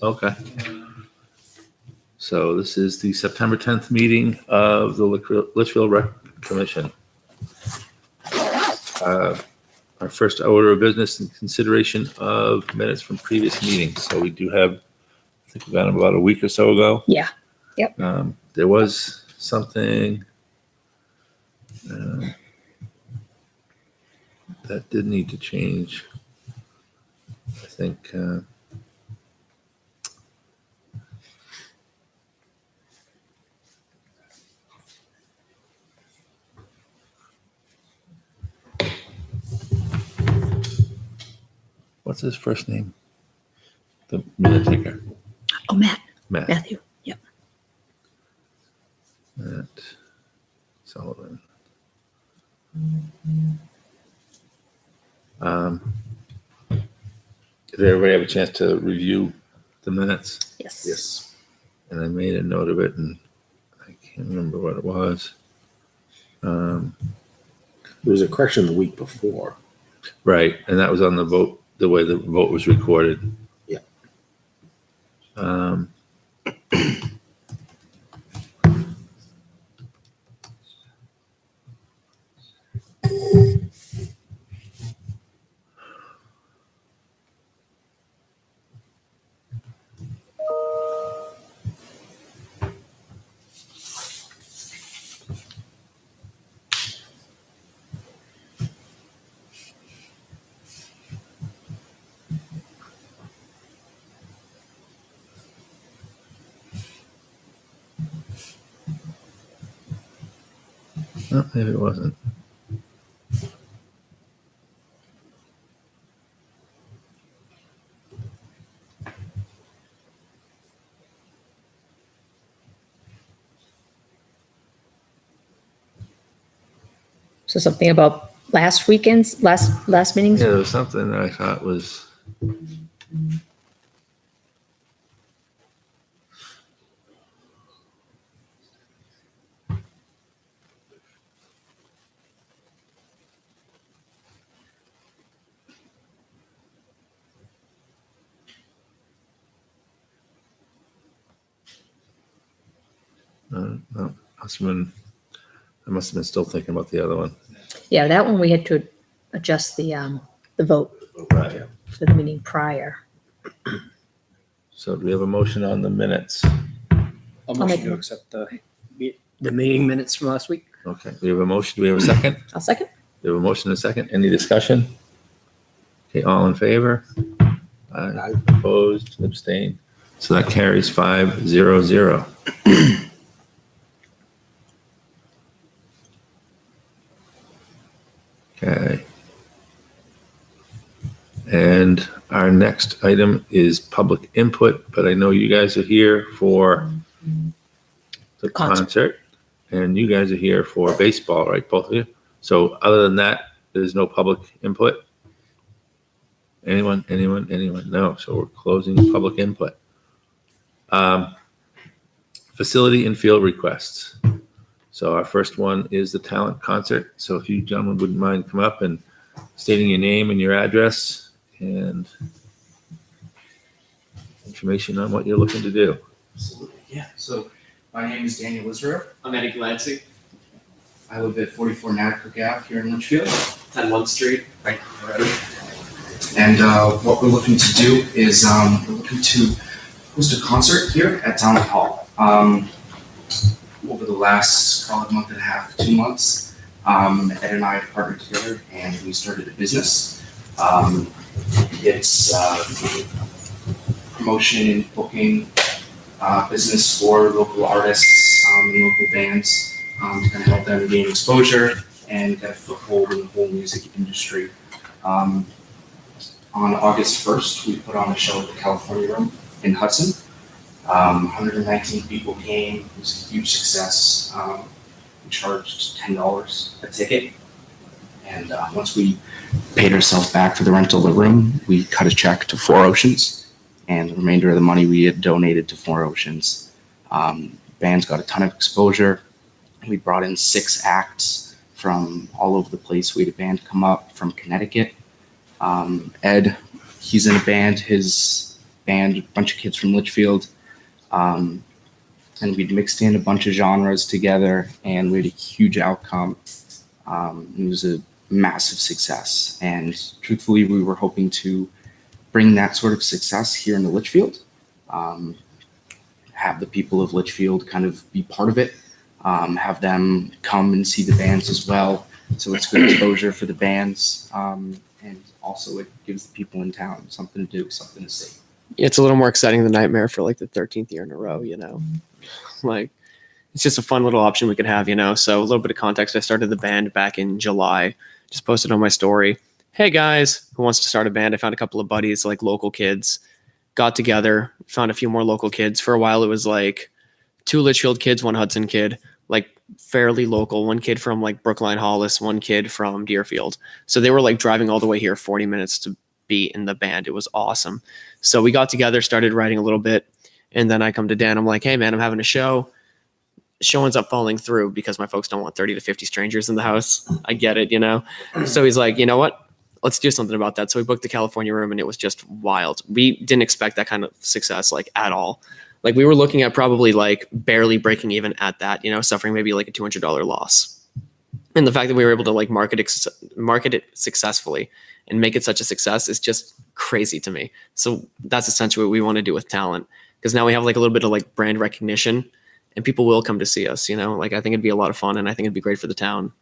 Okay. So this is the September 10th meeting of the Litchfield Rec Commission. Our first order of business in consideration of minutes from previous meetings. So we do have, I think we got them about a week or so ago. Yeah. Yep. There was something that did need to change. I think what's his first name? The minute taker. Oh, Matt. Matt. Matthew. Yep. Matt Sullivan. Did everybody have a chance to review the minutes? Yes. Yes. And I made a note of it, and I can't remember what it was. There was a correction the week before. Right, and that was on the vote, the way the vote was recorded. Yeah. No, maybe it wasn't. So something about last weekend's last meetings. Yeah, there was something that I thought was. No, I must have been still thinking about the other one. Yeah, that one we had to adjust the vote Right. for the meeting prior. So do we have a motion on the minutes? I'll make motion to a- accept the meeting minutes from last week. Okay, we have a motion. Do we have a second? I'll second. We have a motion and a second. Any discussion? Okay, all in favor? Aye. Opposed, abstained. So that carries 5-0-0. Okay. And our next item is public input, but I know you guys are here for the concert, and you guys are here for baseball, right, both of you? So other than that, there's no public input? Anyone? No, so we're closing public input. Facility and field requests. So our first one is the talent concert. So if you gentlemen wouldn't mind come up and stating your name and your address and information on what you're looking to do. Absolutely, yeah. So my name is Daniel Israel. I'm Eddie Gladzy. I live at 44 Natticook Ave here in Litchfield, 10 1 Street, right already. And what we're looking to do is we're looking to host a concert here at Town Hall. Over the last, call it, month and a half, 2 months, Ed and I have partnered together and we started a business. It's promotion and booking business for local artists and local bands to kind of help them gain exposure and get a foothold in the whole music industry. On August 1st, we put on a show at the California Room in Hudson. 119 people came. It was a huge success. We charged $10 a ticket. And once we paid ourselves back for the rental of the room, we cut a check to Four Oceans. And the remainder of the money we had donated to Four Oceans. Bands got a ton of exposure. We brought in 6 acts from all over the place. We had a band come up from Connecticut. Ed, he's in a band. His band, a bunch of kids from Litchfield. And we'd mixed in a bunch of genres together, and we had a huge outcome. It was a massive success. And truthfully, we were hoping to bring that sort of success here into Litchfield, have the people of Litchfield kind of be part of it, have them come and see the bands as well. So it's good exposure for the bands. And also it gives the people in town something to do, something to see. It's a little more exciting than Nightmare for like the 13th year in a row, like it's just a fun little option we could have, So a little bit of context. I started the band back in July, just posted on my story. Hey guys, who wants to start a band? I found a couple of buddies, like local kids, got together, found a few more local kids. For a while, it was like 2 Litchfield kids, 1 Hudson kid, like fairly local, 1 kid from like Brookline Hollis, 1 kid from Deerfield. So they were like driving all the way here 40 minutes to be in the band. It was awesome. So we got together, started writing a little bit. And then I come to Dan. I'm like, hey man, I'm having a show. Show ends up falling through because my folks don't want 30 to 50 strangers in the house. I get it, So he's like, you know what? Let's do something about that. So we booked the California room, and it was just wild. We didn't expect that kind of success, like at all. Like we were looking at probably like barely breaking even at that, suffering maybe like a $200 loss. And the fact that we were able to like market it successfully and make it such a success is just crazy to me. So that's essentially what we want to do with talent, because now we have like a little bit of like brand recognition, and people will come to see us. Like I think it'd be a lot of fun, and I think it'd be great for the town.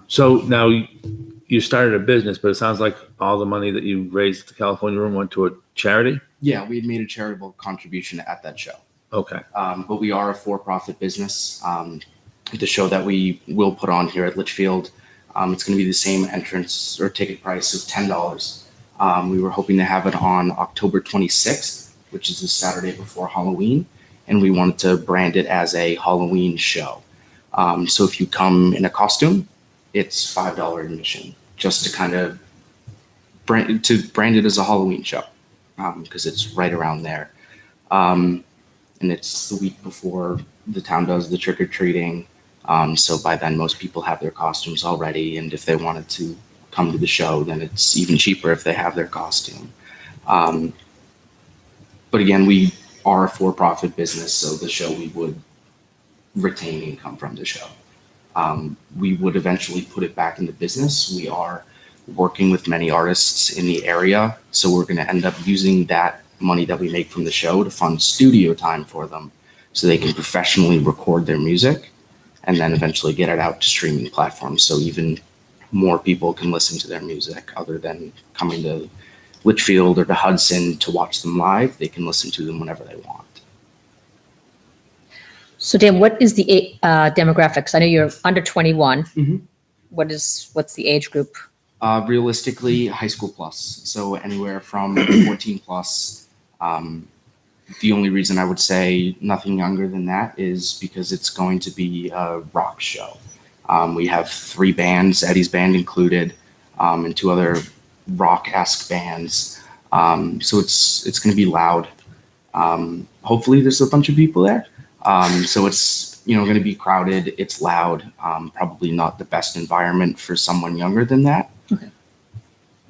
So now you started a business, but it sounds like all the money that you raised at the California room went to a charity. Yeah, we had made a charitable contribution at that show. Okay. But we are a for-profit business. The show that we will put on here at Litchfield, it's going to be the same entrance or ticket price of $10. We were hoping to have it on October 26th, which is the Saturday before Halloween, and we wanted to brand it as a Halloween show. So if you come in a costume, it's $5 admission, just to kind of brand it as a Halloween show, because it's right around there. And it's the week before the town does the trick-or-treating. So by then, most people have their costumes already. And if they wanted to come to the show, then it's even cheaper if they have their costume. But again, we are a for-profit business, so the show, we would retain income from the show. We would eventually put it back into business. We are working with many artists in the area, so we're going to end up using that money that we make from the show to fund studio time for them, so they can professionally record their music and then eventually get it out to streaming platforms, so even more people can listen to their music other than coming to Litchfield or to Hudson to watch them live. They can listen to them whenever they want. So Dan, what is the demographics? I know you're under 21. Mm-hmm. What's the age group? Realistically, high school plus. So anywhere from 14 plus. The only reason I would say nothing younger than that is because it's going to be a rock show. We have 3 bands, Eddie's band included, and 2 other rock-esque bands. So it's going to be loud. Hopefully there's a bunch of people there. So it's, going to be crowded. It's loud. Probably not the best environment for someone younger than that. Okay.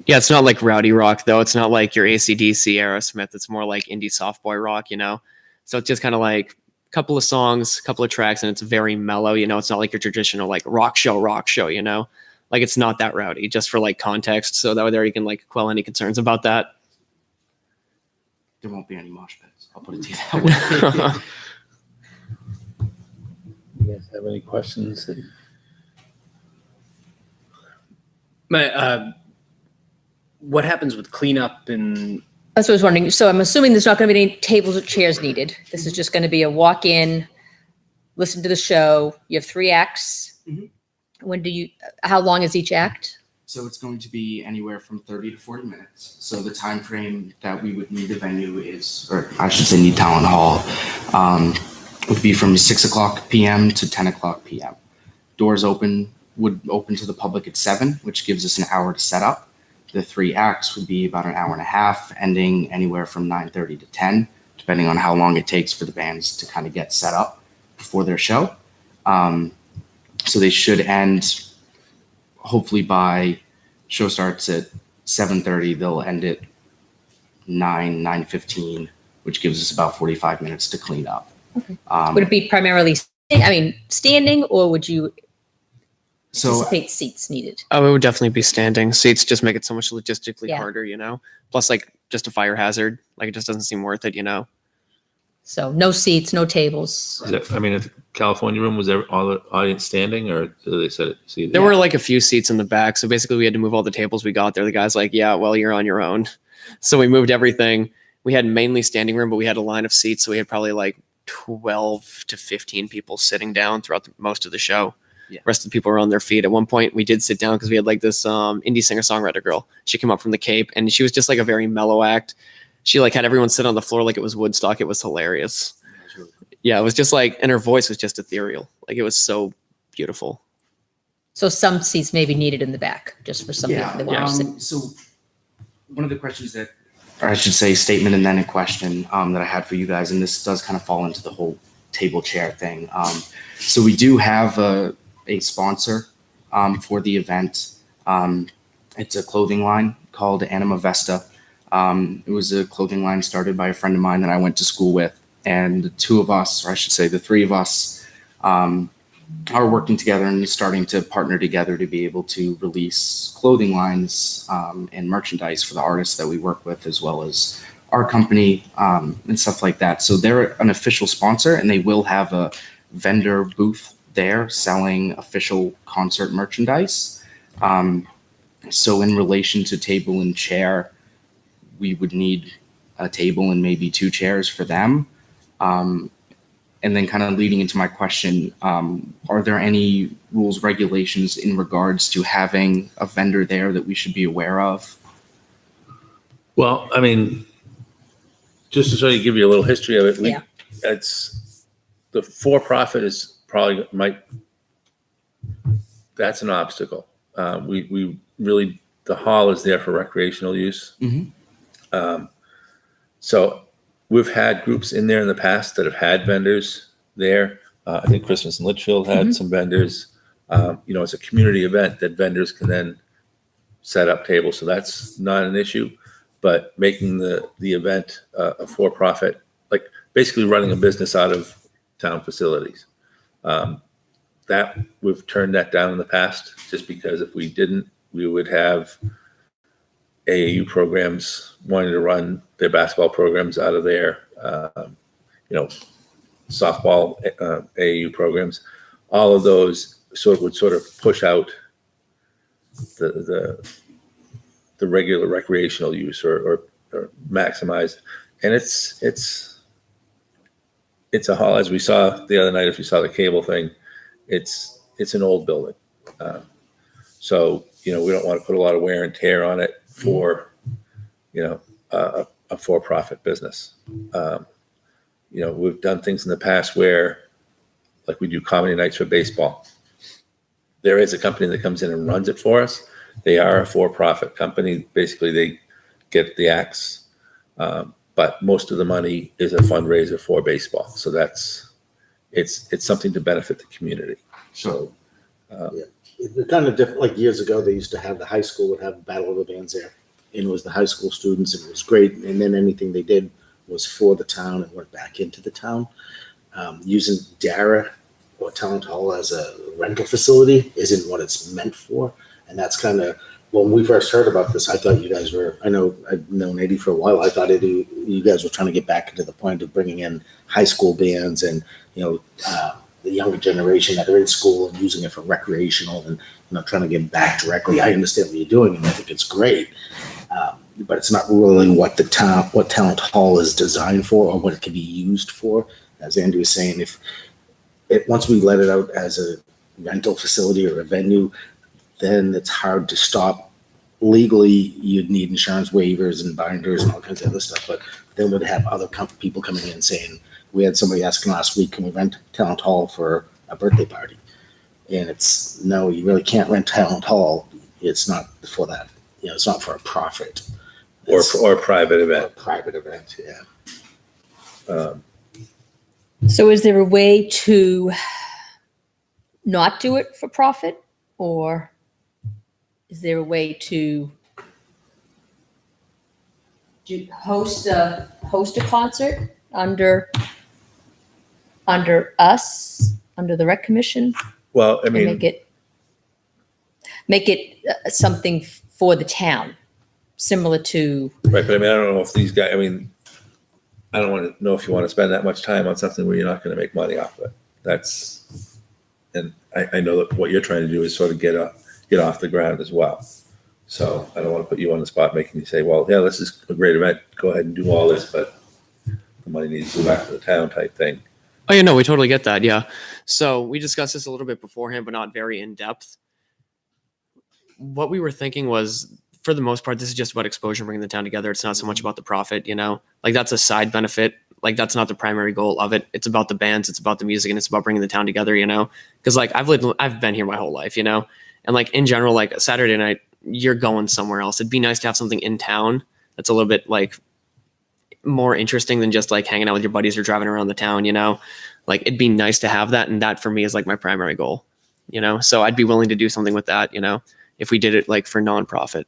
Yeah, it's not like rowdy rock, though. It's not like your AC/DC, Aerosmith. It's more like indie soft boy rock, So it's just kind of like a couple of songs, a couple of tracks, and it's very mellow, It's not like your traditional like rock show, Like it's not that rowdy, just for like context. So that way there you can like quell any concerns about that. There won't be any mosh pits. I'll put it to you that way. You guys have any questions? What happens with cleanup and That's what I was wondering. So I'm assuming there's not going to be any tables or chairs needed. This is just going to be a walk-in, listen to the show. You have 3 acts. Mhm. How long is each act? So it's going to be anywhere from 30 to 40 minutes. So the time frame that we would need the venue is, or I should say need Town Hall, would be from 6 o'clock p.m. to 10 o'clock p.m. Doors would open to the public at 7, which gives us an hour to set up. The 3 acts would be about an hour and a half, ending anywhere from 9:30 to 10, depending on how long it takes for the bands to kind of get set up before their show. So they should end, hopefully by show starts at 7:30, they'll end it 9:15, which gives us about 45 minutes to clean up. Okay. Um, Would it be primarily, standing, or would you so anticipate seats needed? Oh, it would definitely be standing. Seats just make it so much logistically Yeah. harder, you know? Plus, like, just a fire hazard. Like, it just doesn't seem worth it, you know? So no seats, no tables. Is it, I mean, at the California room, was there all the audience standing, or did they set it? See, There were like a few seats in the back. So basically, we had to move all the tables we got there. The guy's like, yeah, well, you're on your own. So we moved everything. We had mainly standing room, but we had a line of seats. So we had probably like 12 to 15 people sitting down throughout most of the show. Yeah. The rest of the people were on their feet. At one point, we did sit down because we had like this indie singer-songwriter girl. She came up from the Cape, and she was just like a very mellow act. She like had everyone sit on the floor like it was Woodstock. It was hilarious. Yeah, it was just like, and her voice was just ethereal. Like it was so beautiful. So some seats may be needed in the back, just for some people that want to sit. So one of the questions that, or I should say, statement and then a question that I had for you guys, and this does kind of fall into the whole table chair thing. So we do have a sponsor for the event. It's a clothing line called Anima Vesta. It was a clothing line started by a friend of mine that I went to school with. And the two of us, or I should say the three of us, are working together and starting to partner together to be able to release clothing lines and merchandise for the artists that we work with, as well as our company and stuff like that. So they're an official sponsor, and they will have a vendor booth there selling official concert merchandise. So in relation to table and chair, we would need a table and maybe 2 chairs for them. And then kind of leading into my question, are there any rules, regulations in regards to having a vendor there that we should be aware of? Well, I mean, just to sort of give you a little history of it, Yeah. it's the for-profit is probably that's an obstacle. We really, the hall is there for recreational use. Mhm. So we've had groups in there in the past that have had vendors there. I think Christmas in Litchfield had some vendors. It's a community event that vendors can then set up tables. So that's not an issue. But making the event a for-profit, like basically running a business out of town facilities, that we've turned that down in the past, just because if we didn't, we would have AAU programs wanting to run their basketball programs out of there, softball AAU programs. All of those would push out the regular recreational use or maximize. And it's a hall, as we saw the other night. If you saw the cable thing, it's an old building, so we don't want to put a lot of wear and tear on it for a for-profit business. We've done things in the past where, like, we do comedy nights for baseball. There is a company that comes in and runs it for us. They are a for-profit company. Basically, they get the acts, but most of the money is a fundraiser for baseball. So it's something to benefit the community. So It's kind of different. Like years ago, they used to have the high school would have Battle of the Bands there, and it was the high school students, and it was great. And then anything they did was for the town and went back into the town. Using Dara or Talent Hall as a rental facility isn't what it's meant for, and that's kind of when we first heard about this. I thought you guys were. I know I've known Eddie for a while. I thought you guys were trying to get back into the point of bringing in high school bands and the younger generation that are in school and using it for recreational and trying to get back directly. I understand what you're doing, and I think it's great, but it's not really what Talent Hall is designed for or what it can be used for. As Andy was saying, once we let it out as a rental facility or a venue, then it's hard to stop. Legally, you'd need insurance waivers and binders and all kinds of other stuff, but then we'd have other people coming in saying, we had somebody asking last week, can we rent Talent Hall for a birthday party? And it's, no, you really can't rent Talent Hall. It's not for that. It's not for a profit. or a private event. Private event, yeah. So is there a way to not do it for profit, or is there a way to host a concert under us, under the rec commission, Well, I and mean, make it something for the town, similar to. right, but I mean, I don't know if these guys, I mean, I don't want to know if you want to spend that much time on something where you're not going to make money off of it. That's, and I know that what you're trying to do is sort of get off the ground as well. So I don't want to put you on the spot, making you say, well, yeah, this is a great event. Go ahead and do all this, but the money needs to go back to the town type thing. Oh yeah, no, we totally get that. Yeah. So we discussed this a little bit beforehand, but not very in depth. What we were thinking was, for the most part, this is just about exposure, bringing the town together. It's not so much about the profit, like that's a side benefit. Like that's not the primary goal of it. It's about the bands, it's about the music, and it's about bringing the town together, because like I've been here my whole life, and like in general, like a Saturday night, you're going somewhere else. It'd be nice to have something in town that's a little bit like more interesting than just like hanging out with your buddies or driving around the town, like it'd be nice to have that. And that for me is like my primary goal, so I'd be willing to do something with that, if we did it like for nonprofit.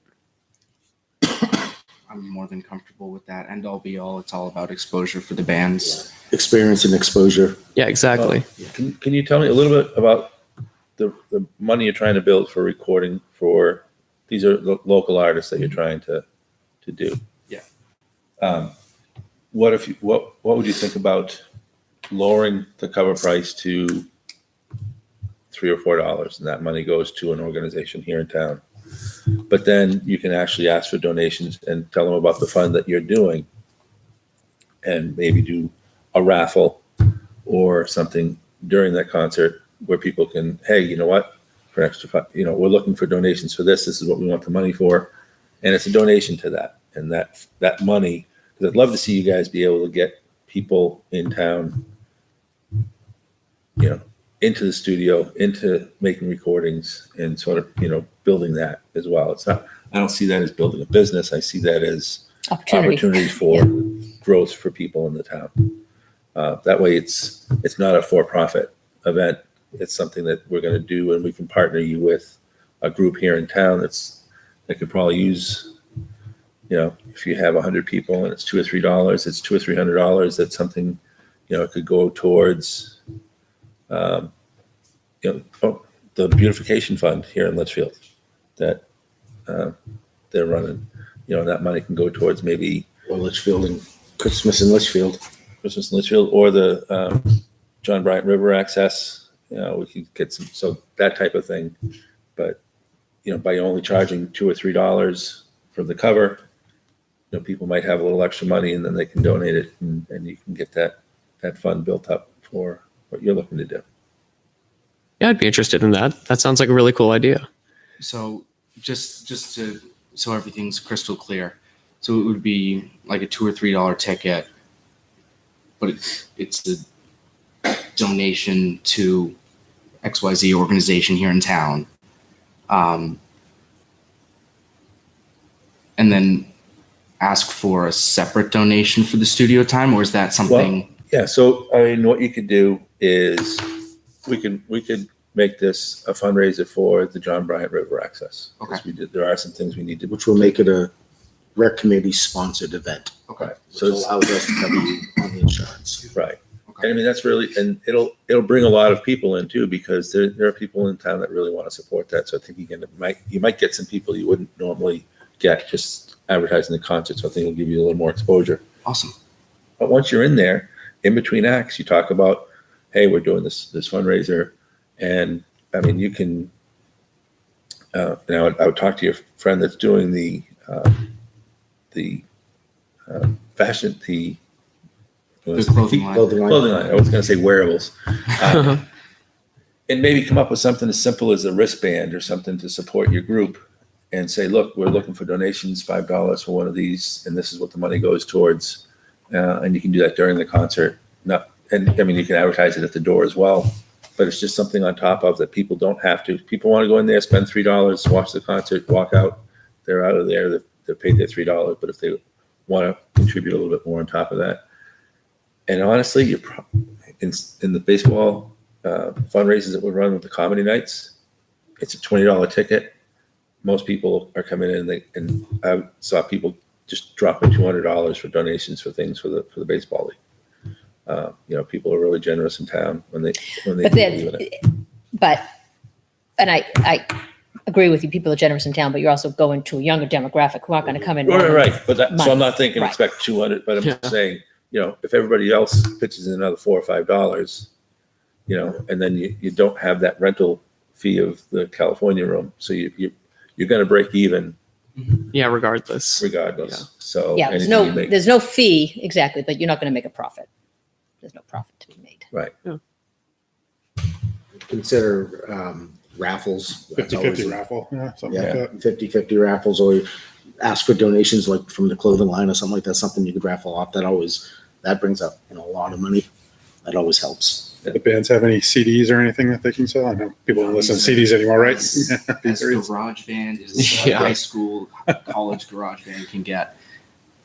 I'm more than comfortable with that. End all be all, it's all about exposure for the bands. Experience and exposure. Yeah, exactly. Can you tell me a little bit about the money you're trying to build for recording for, these are local artists that you're trying to do? Yeah. What would you think about lowering the cover price to $3 or $4, and that money goes to an organization here in town? But then you can actually ask for donations and tell them about the fund that you're doing, and maybe do a raffle or something during that concert where people can, hey, you know what, for extra fund, we're looking for donations for this. This is what we want the money for, and it's a donation to that. And that money, because I'd love to see you guys be able to get people in town, into the studio, into making recordings, and sort of, building that as well. It's not, I don't see that as building a business. I see that as opportunities for growth for people in the town. That way it's not a for-profit event. It's something that we're going to do, and we can partner you with a group here in town that could probably use, if you have 100 people and it's $2 or $3, it's $200 or $300. That's something, it could go towards, the beautification fund here in Litchfield that they're running. That money can go towards maybe Or Litchfield and Christmas in Litchfield. or the John Bryant River access. We could get so that type of thing. But by only charging $2 or $3 for the cover, people might have a little extra money, and then they can donate it, and you can get that fund built up for what you're looking to do. Yeah, I'd be interested in that. That sounds like a really cool idea. So just to, so everything's crystal clear. So it would be like a $2 or $3 ticket, but it's a donation to XYZ organization here in town. And then ask for a separate donation for the studio time, or is that something? Yeah. So what you could do is we could make this a fundraiser for the John Bryant River access. Okay. There are some things we need to, Which will make it a rec committee sponsored event. Okay. so Which allows us to cover you on the insurance. right. Okay. And I mean, that's really, and it'll bring a lot of people in too, because there are people in town that really want to support that. So I think you might get some people you wouldn't normally get just advertising the concert. So I think it'll give you a little more exposure. Awesome. But once you're in there, in between acts, you talk about, hey, we're doing this fundraiser, and I mean, you can. I would talk to your friend that's doing the fashion, The clothing line. Clothing line. clothing line. I was going to say wearables, and maybe come up with something as simple as a wristband or something to support your group, and say, look, we're looking for donations, $5 for one of these, and this is what the money goes towards, and you can do that during the concert. And I mean, you can advertise it at the door as well, but it's just something on top of that. People don't have to. People want to go in there, spend $3, watch the concert, walk out. They're out of there. They've paid their $3, but if they want to contribute a little bit more on top of that. And honestly, you're in the baseball fundraisers that we run with the comedy nights, it's a $20 ticket. Most people are coming in, and I saw people just dropping $200 for donations for things for the baseball league. People are really generous in town when they But believe in it. And I agree with you, people are generous in town, but you're also going to a younger demographic who aren't going to come in. Right. But so money. I'm not thinking Right. expect 200, but I'm Yeah. saying, if everybody else pitches in another $4 or $5, and then you don't have that rental fee of the California room, so you're going to break even Yeah, regardless. regardless. Yeah. So Yeah, anything you make, there's no fee, exactly, but you're not going to make a profit. There's no profit to be made. right. Consider raffles. That's 50-50 always- raffle, something like Yeah, that. 50-50 raffles, or ask for donations like from the clothing line or something like that, something you could raffle off. That brings up a lot of money. That always helps. The bands have any CDs or anything that they can sell? I know people don't listen to CDs anymore, right? As These days. garage band is Yeah. high school, college garage band can get.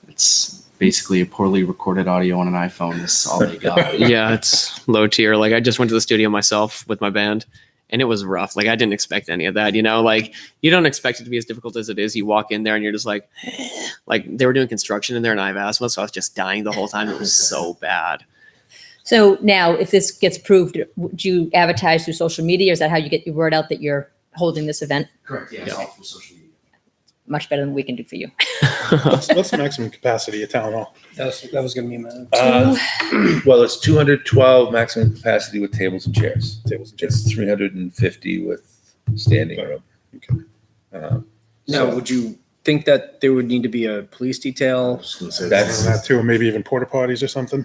It's basically a poorly recorded audio on an iPhone. That's all they got. Yeah, it's low tier. Like I just went to the studio myself with my band and it was rough. Like I didn't expect any of that, like you don't expect it to be as difficult as it is. You walk in there and you're just like they were doing construction in there and I have asthma. So I was just dying the whole time. It was so bad. So now, if this gets approved, would you advertise through social media? Or is that how you get your word out that you're holding this event? Correct. Yeah, it's all through social media. Much better than we can do for you. What's the maximum capacity at town hall? That was going to be my. Well, it's 212 maximum capacity with tables and chairs. Tables and chairs. It's 350 with standing room. Okay. Now, So would you think that there would need to be a police I detail? was gonna say That's- That too, or maybe even porta potties or something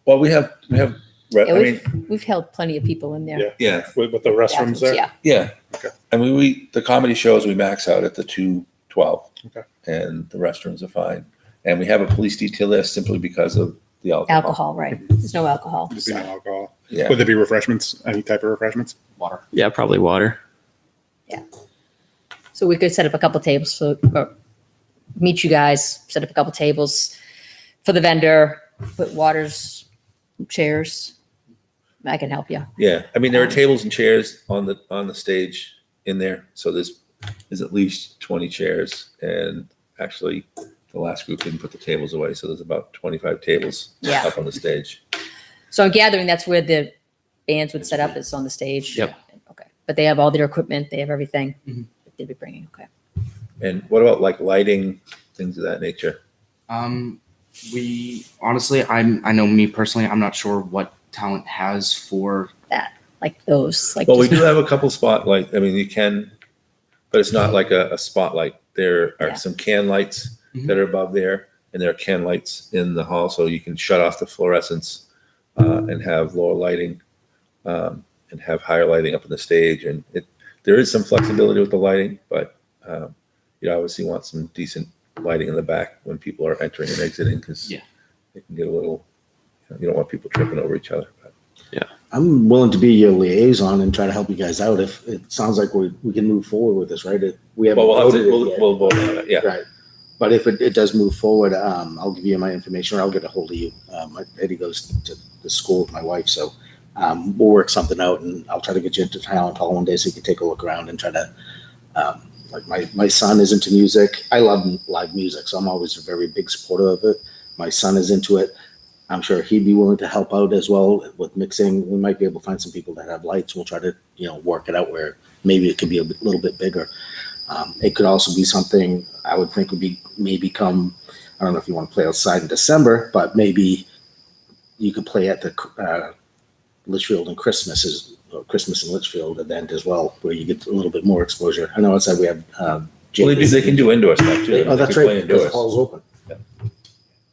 well, we have. Yeah, I mean, we've held plenty of people in there. Yeah. yeah. with the restrooms there. Yeah. Yeah. Okay. I mean, the comedy shows, we max out at the 212. Okay. And the restrooms are fine. And we have a police detail there simply because of the alcohol. Alcohol, right. There's no alcohol. There'd be no alcohol. Yeah. Would there be refreshments? Any type of refreshments? Water. Yeah, probably water. So we could set up a couple tables or meet you guys, set up a couple tables for the vendor, put waters, chairs. I can help you. Yeah. I mean, there are tables and chairs on the stage in there. So there's at least 20 chairs. And actually, the last group didn't put the tables away. So there's about 25 tables Yeah. up on the stage. So I'm gathering that's where the bands would set up, is on the stage. Yep. Okay. But they have all their equipment. They have everything Mhm. that they'd be bringing. Okay. And what about like lighting, things of that nature? We honestly, I know me personally, I'm not sure what talent has for. Like those. Like Well, we just- do have a couple spotlight. I mean, you can, but it's not like a spotlight. There are Yeah. some can lights Mhm. that are above there, and there are can lights in the hall, so you can shut off the fluorescence and have lower lighting and have higher lighting up on the stage. And there is some flexibility with the lighting, but you obviously want some decent lighting in the back when people are entering and exiting, because Yeah. it can get a little. You don't want people tripping over each other. But. I'm willing to be your liaison and try to help you guys out. If it sounds like we can move forward with this, right? We haven't Well, voted it yet. we'll vote on it. Yeah. Right. But if it does move forward, I'll give you my information, or I'll get a hold of you. Eddie goes to the school with my wife, so we'll work something out, and I'll try to get you into Talent Hall one day so you can take a look around and try to. Like my son is into music. I love live music, so I'm always a very big supporter of it. My son is into it. I'm sure he'd be willing to help out as well with mixing. We might be able to find some people that have lights. We'll try to work it out where maybe it could be little bit bigger. It could also be something I would think would be maybe come. I don't know if you want to play outside in December, but maybe you could play at the Litchfield and Christmas and Litchfield event as well, where you get a little bit more exposure. I know outside we have. Well, they can do indoor stuff too. Oh, They that's can play right. Because the indoors. hall's open.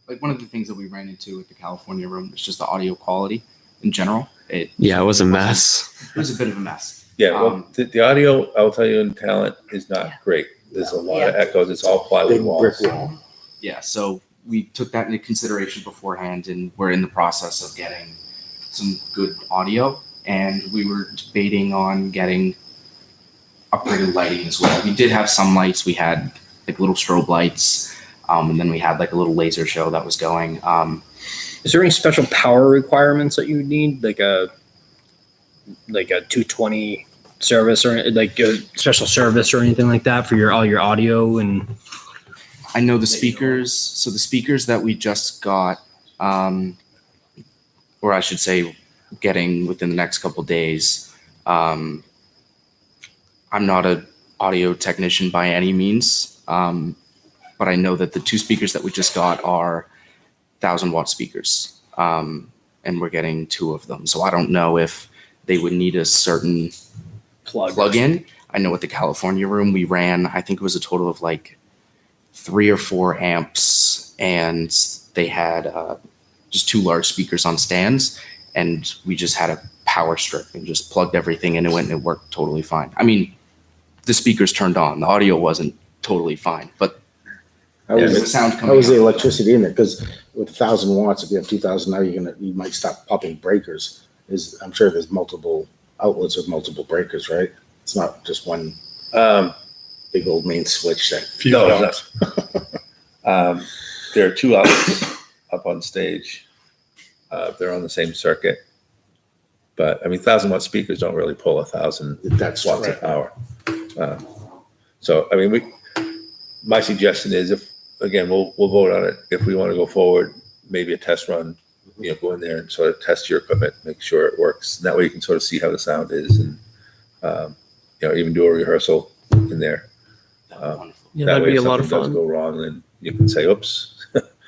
Like one of the things that we ran into with the California room was just the audio quality in general. It was a mess. was a bit of a mess. Yeah, well, Um, the audio, I'll tell you, in Talent is not Yeah. great. There's a lot Yeah. of echoes. It's all plywood Big walls. brick wall. Yeah, so we took that into consideration beforehand, and we're in the process of getting some good audio. And we were debating on getting upgraded lighting as well. We did have some lights. We had like little strobe lights, and then we had like a little laser show that was going. Is there any special power requirements that you would need, like a 220 service or like a special service or anything like that for all your audio and? I know the speakers. So the speakers that we just got, or I should say, getting within the next couple days. I'm not an audio technician by any means, but I know that the 2 speakers that we just got are 1,000-watt speakers, and we're getting 2 of them. So I don't know if they would need a certain plug-in. I know at the California room we ran, I think it was a total of like 3 or 4 amps, and they had just 2 large speakers on stands, and we just had a power strip and just plugged everything into it, and it worked totally fine. I mean, the speakers turned on. The audio wasn't totally fine, but How there was, was sound coming how was the out. electricity in it? Because with 1,000 watts, if you have 2,000 now, you might stop popping breakers. I'm sure there's multiple outlets with multiple breakers, right? It's not just one big old main switch that. Few No, dollars. it's not. There are 2 outlets up on stage. They're on the same circuit. But I mean, 1,000-watt speakers don't really pull 1,000 That's watts right. of power. So, I mean, my suggestion is we'll vote on it. If we want to go forward, maybe a test run, go in there and sort of test your equipment, make sure it works. And that way you can sort of see how the sound is and, even do a rehearsal in there. Yeah, That that'd way be a if lot of something does fun. go wrong, then you can say, oops,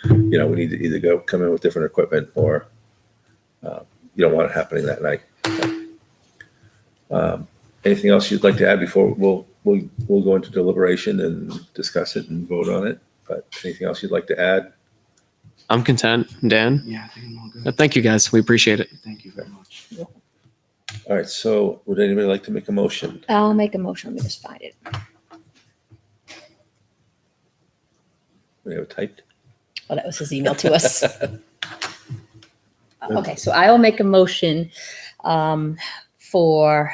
we need to either come in with different equipment or you don't want it happening that night. Anything else you'd like to add before we'll go into deliberation and discuss it and vote on it? But anything else you'd like to add? I'm content. Dan, Yeah, I think I'm all good. thank you guys. We appreciate it. Thank you very much. All right. So would anybody like to make a motion? I'll make a motion. Let me just find it. We have it typed. Oh, that was his email to us. Okay, so I will make a motion for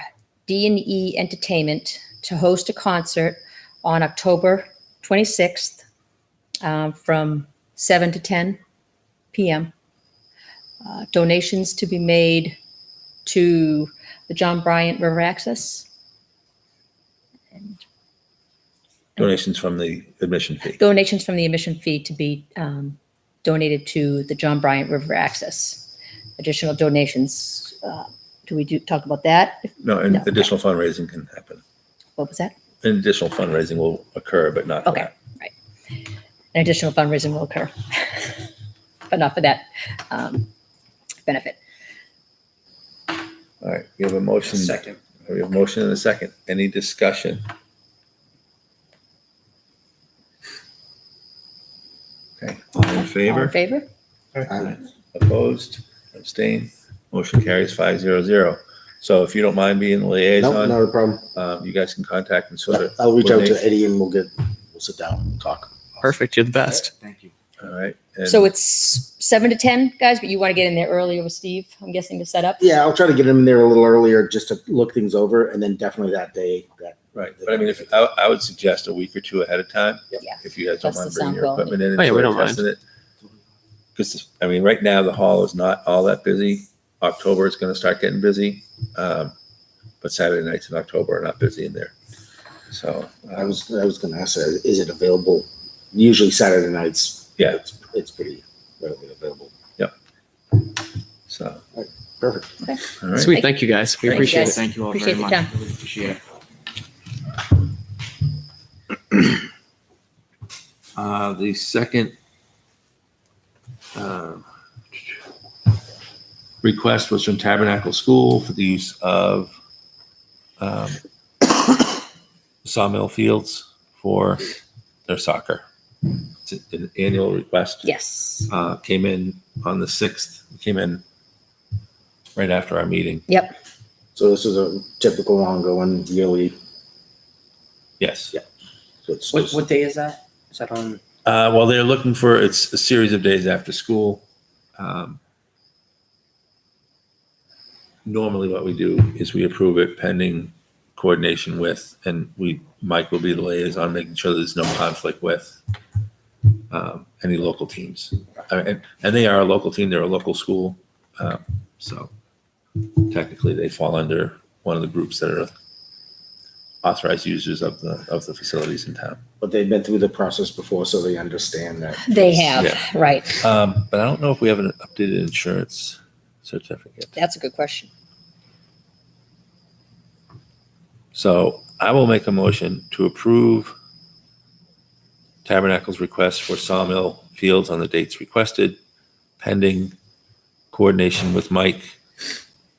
D&E Entertainment to host a concert on October 26th from 7 to 10 p.m. Donations to be made to the John Bryant River Access. And Donations from the admission fee. donations from the admission fee to be donated to the John Bryant River Access. Additional donations, do we talk about that? No, and No, okay. additional fundraising can happen. What was that? And additional fundraising will occur, but not for Okay, that. right. An additional fundraising will occur, but not for that benefit. All right. We have a motion. Second. We have a motion and a second. Any discussion? Okay. All in All in favor? favor? Opposed? Abstained? Motion carries 5-0-0. So if you don't mind being the No, liaison, not a problem. you guys can contact and sort of. I'll reach out to coordinate. Eddie and we'll sit down and talk. Perfect. You're the best. Thank you. All right. And So it's 7 to 10, guys, but you want to get in there earlier with Steve, I'm guessing, to set up? Yeah, I'll try to get him in there a little earlier just to look things over, and then definitely that day. right. But I mean, if I would suggest a week or 2 ahead of time, Yep. Yeah. if you guys don't Test mind the bringing sound your quality. equipment in and Oh, yeah, we sort don't of mind. testing it. Because I mean, right now the hall is not all that busy. October is going to start getting busy, but Saturday nights in October are not busy in there. So I was going to ask, is it available? Usually Saturday nights. Yeah. It's pretty readily available. so Perfect. all right. Sweet. Thank you guys. We Thank you, appreciate guys. it. Thank you all Appreciate very the much. time. Really appreciate it. The second request was from Tabernacle School for the use of Sawmill Fields for their soccer. It's an annual request. Yes. Came in on the 6th, came in right after our meeting. Yep. So this is a typical ongoing yearly. Yes. Yeah. So it's What day is that? Is that on? Well, they're looking for, it's a series of days after school. Normally what we do is we approve it pending coordination with, and Mike will be the liaison, making sure there's no conflict with any local teams. And they are a local team, they're a local school. So technically they fall under one of the groups that are authorized users of the facilities in town. But they've been through the process before, so they understand that. They have, Yeah. right. But I don't know if we have an updated insurance certificate. That's a good question. So I will make a motion to approve Tabernacle's request for Sawmill Fields on the dates requested, pending coordination with Mike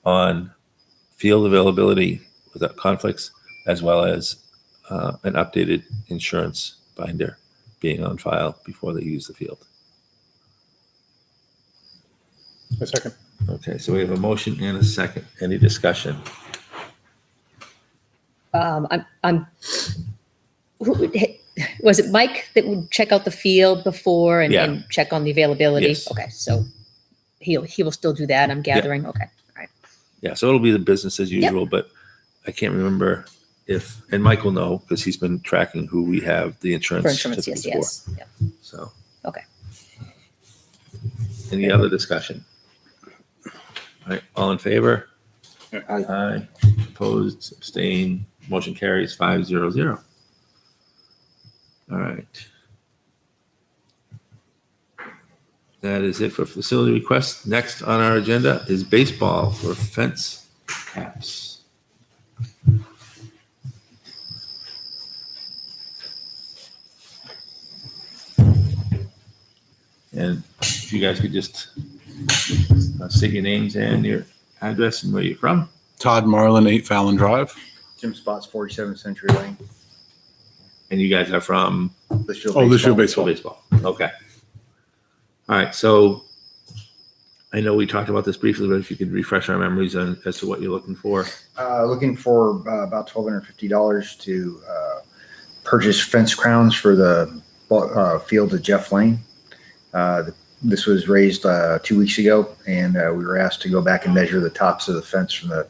on field availability without conflicts, as well as an updated insurance binder being on file before they use the field. A second. Okay, so we have a motion and a second. Any discussion? I'm, was it Mike that would check out the field before and, Yeah. and check on the availability? Yes. Okay, so he will still do that, I'm gathering. Okay, all right. Yeah, so it'll be the business as usual, but I can't remember if, and Mike will know because he's been tracking who we have the insurance For insurance, yes, certificates yes. for. Yep. So. Okay. Any other discussion? All right, all in favor? Aye. Aye. Opposed, abstained, motion carries 5-0-0. All right. That is it for facility requests. Next on our agenda is baseball for fence caps. And if you guys could just state your names and your address and where you're from. Todd Marlin, 8 Fallon Drive. Jim Spots, 47 Century Lane. And you guys are from Litchfield Litchfield baseball. Baseball. Okay. All right. So I know we talked about this briefly, but if you could refresh our memories on as to what you're looking for. Looking for about $1,250 to purchase fence crowns for the field at Jeff Lane. This was raised 2 weeks ago, and we were asked to go back and measure the tops of the fence from the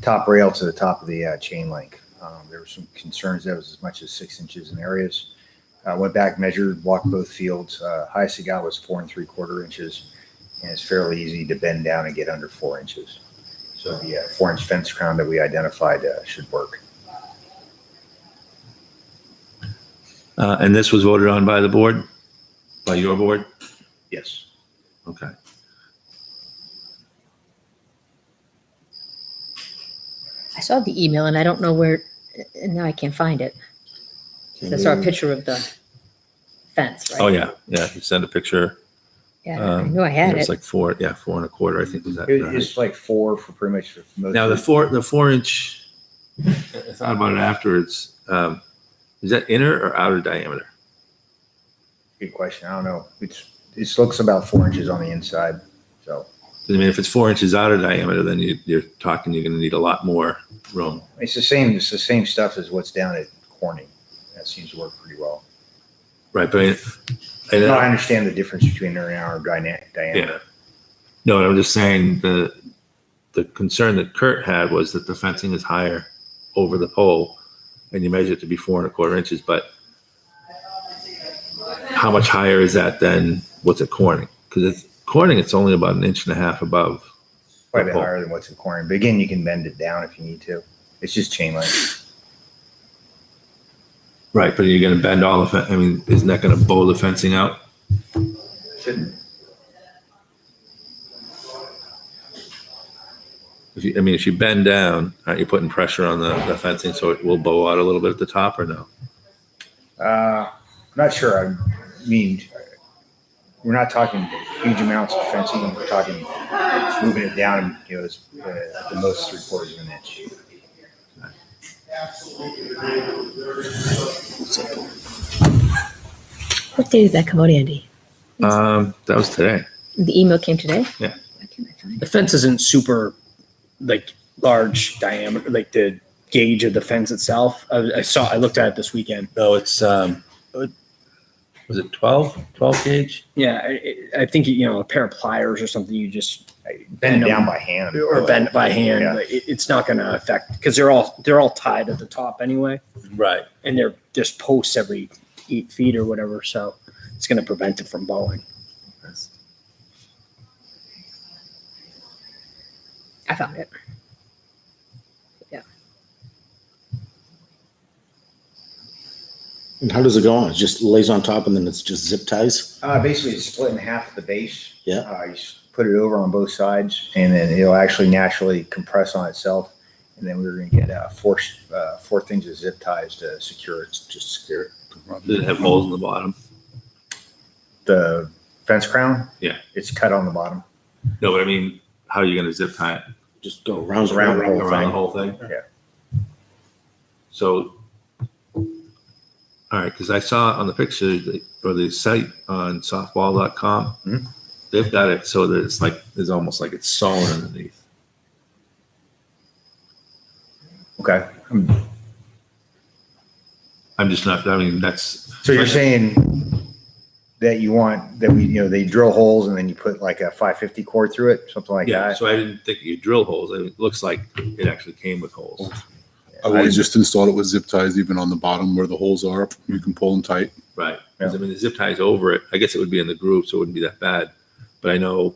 top rail to the top of the chain link. There were some concerns that it was as much as 6 inches in areas. Went back, measured, walked both fields. Highest it got was 4 3/4 inches, and it's fairly easy to bend down and get under 4 inches. So the 4-inch fence crown that we identified should work. And this was voted on by the board, by your board? Yes. Okay. I saw the email and I don't know where, and now I can't find it. I saw a picture of the fence, right? Oh, yeah. Yeah. You sent a picture. Yeah, I knew I had It's it. like 4 1/4, I think was that. It's like 4 for pretty much for most. Now of the 4-inch, I thought about it afterwards. Is that inner or outer diameter? Good question. I don't know. It looks about 4 inches on the inside. So I mean, if it's 4 inches outer diameter, then you're talking, you're going to need a lot more room. it's the same stuff as what's down at Corning. That seems to work pretty well. Right. But No, I understand the difference between their and our diameter. No, I'm just saying the concern that Kurt had was that the fencing is higher over the pole, and you measure it to be 4 1/4 inches. But how much higher is that than what's at Corning? Because Corning, it's only about 1.5 inches above. Quite a bit pole. higher than what's at Corning. But again, you can bend it down if you need to. It's just chain link. Right, but you're going to bend all the. I mean, isn't that going to bow the fencing out? Shouldn't. If you bend down, aren't you putting pressure on the fencing so it will bow out a little bit at the top, or no? Not sure. I mean, we're not talking huge amounts of fencing. We're talking just moving it down, it's, at the most 3/4 of an inch. What day did that come out, Andy? That was today. The email came today? Yeah. Why can't I find The it? fence isn't super like large diameter, like the gauge of the fence itself. I looked at it this weekend. No, it's was it 12 gauge? Yeah, I think a pair of pliers or something. You just Bend it down by hand. or bend it by hand. Yeah. Like, it's not going to affect because they're all tied at the top anyway, Right. and they're just posts every 8 feet or whatever. So it's going to prevent it from bowing. I found it. Yeah. And how does it go on? It just lays on top and then it's just zip ties? Basically, it's split in half at the base. Yeah. You just put it over on both sides, and then it'll actually naturally compress on itself. And then we're going to get four things of zip ties to secure it. Just secure it. Did it have holes in the bottom? The fence crown, Yeah. it's cut on the bottom. No, but I mean, how are you going to zip tie it? Just go around Around the whole Around the thing. whole thing? Yeah. So, all right, because I saw on the picture or the site on softball.com, Mhm. they've got it so that it's like, it's almost like it's sewn underneath. Okay. I'm just not, I mean, that's. So you're saying that you want that they drill holes and then you put like a 550 cord through it, something like Yeah, that? so I didn't think you drill holes. It looks like it actually came with holes. I would just install it with zip ties even on the bottom where the holes are. You can pull them tight. Right. 'Cause, I mean, the zip ties over it. I guess it would be in the groove, so it wouldn't be that bad. But I know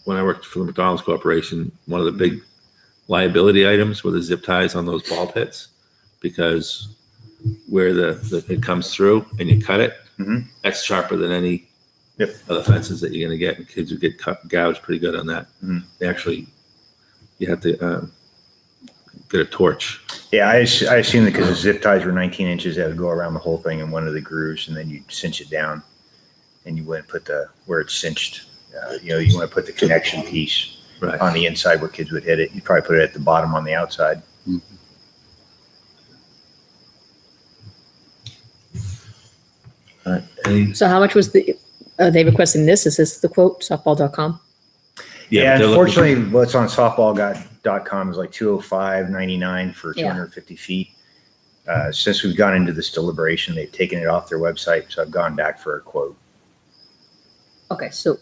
when I worked for the McDonald's Corporation, one of the big liability items were the zip ties on those ball pits, because where it comes through and you cut it, Mhm. that's sharper than any Yep. other fences that you're going to get. And kids would get gouged pretty good on that. Mhm. They actually, you have to get a torch. Yeah, I assume that because the zip ties were 19 inches, that would go around the whole thing in one of the grooves, and then you'd cinch it down, and you wouldn't put where it's cinched. You want to put the connection piece Right. on the inside where kids would hit it. You'd probably put it at the bottom on the outside. So how much was they requesting this? Is this the quote, softball.com? Yeah, but they're looking for- unfortunately, what's on softball.com is like $205.99 for Yeah. 250 feet. Since we've gone into this deliberation, they've taken it off their website, so I've gone back for a quote. Okay, so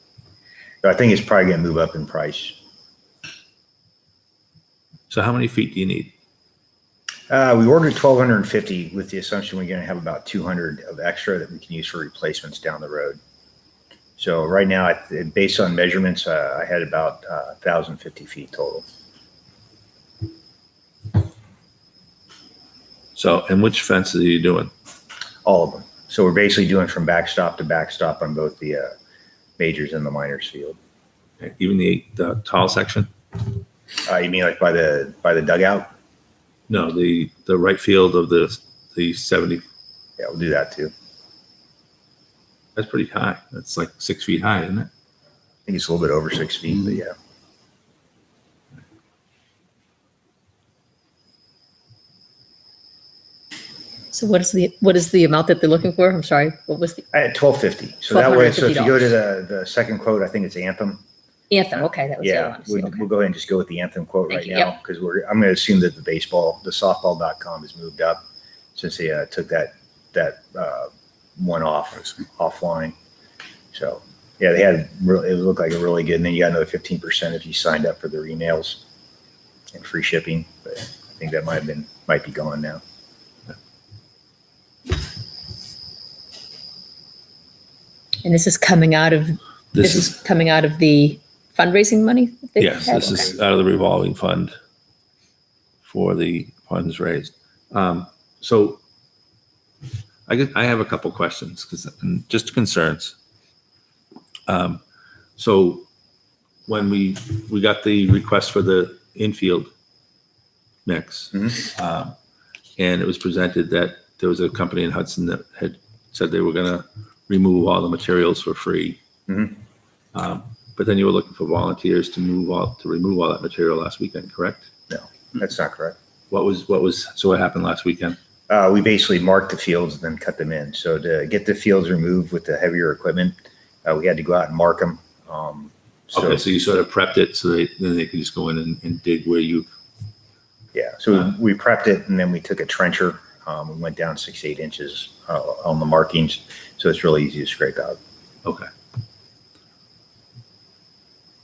So I think it's probably going to move up in price. So how many feet do you need? We ordered 1,250 with the assumption we're going to have about 200 of extra that we can use for replacements down the road. So right now, based on measurements, I had about 1,050 feet total. So, and which fences are you doing? All of them. So we're basically doing from backstop to backstop on both the majors and the minors field. Even the tall section? You mean like by the dugout? No, the right field of the 70. Yeah, we'll do that too. That's pretty high. That's like 6 feet high, isn't it? I think it's a little bit over 6 feet, but yeah. so what is the amount that they're looking for? I'm sorry. What was the I had 1,250. So that way, so if you go to $1,250. the second quote, I think it's Anthem. Anthem? Okay, that was the other Yeah, one. I see, okay. we'll go ahead and just go with the Anthem quote Thank right you, now because I'm going to assume that the softball.com has moved up since they took that one offline. So yeah, they had it looked like a really good, and then you got another 15% if you signed up for their emails and free shipping. But I think that might be gone now. And this is coming out of coming out of the fundraising money? that they Yes, had? this is out of the revolving fund for the funds raised. So I have a couple questions just concerns. So when we got the request for the infield mix, and it was presented that there was a company in Hudson that had said they were going to remove all the materials for free. Mhm. But then you were looking for volunteers to remove all that material last weekend, correct? No, that's not correct. So what happened last weekend? We basically marked the fields and then cut them in. So to get the fields removed with the heavier equipment, we had to go out and mark them. Okay, so you sort of prepped it so then they could just go in and dig where you. Yeah, so we prepped it and then we took a trencher. We went down 6 to 8 inches on the markings, so it's really easy to scrape out. Okay.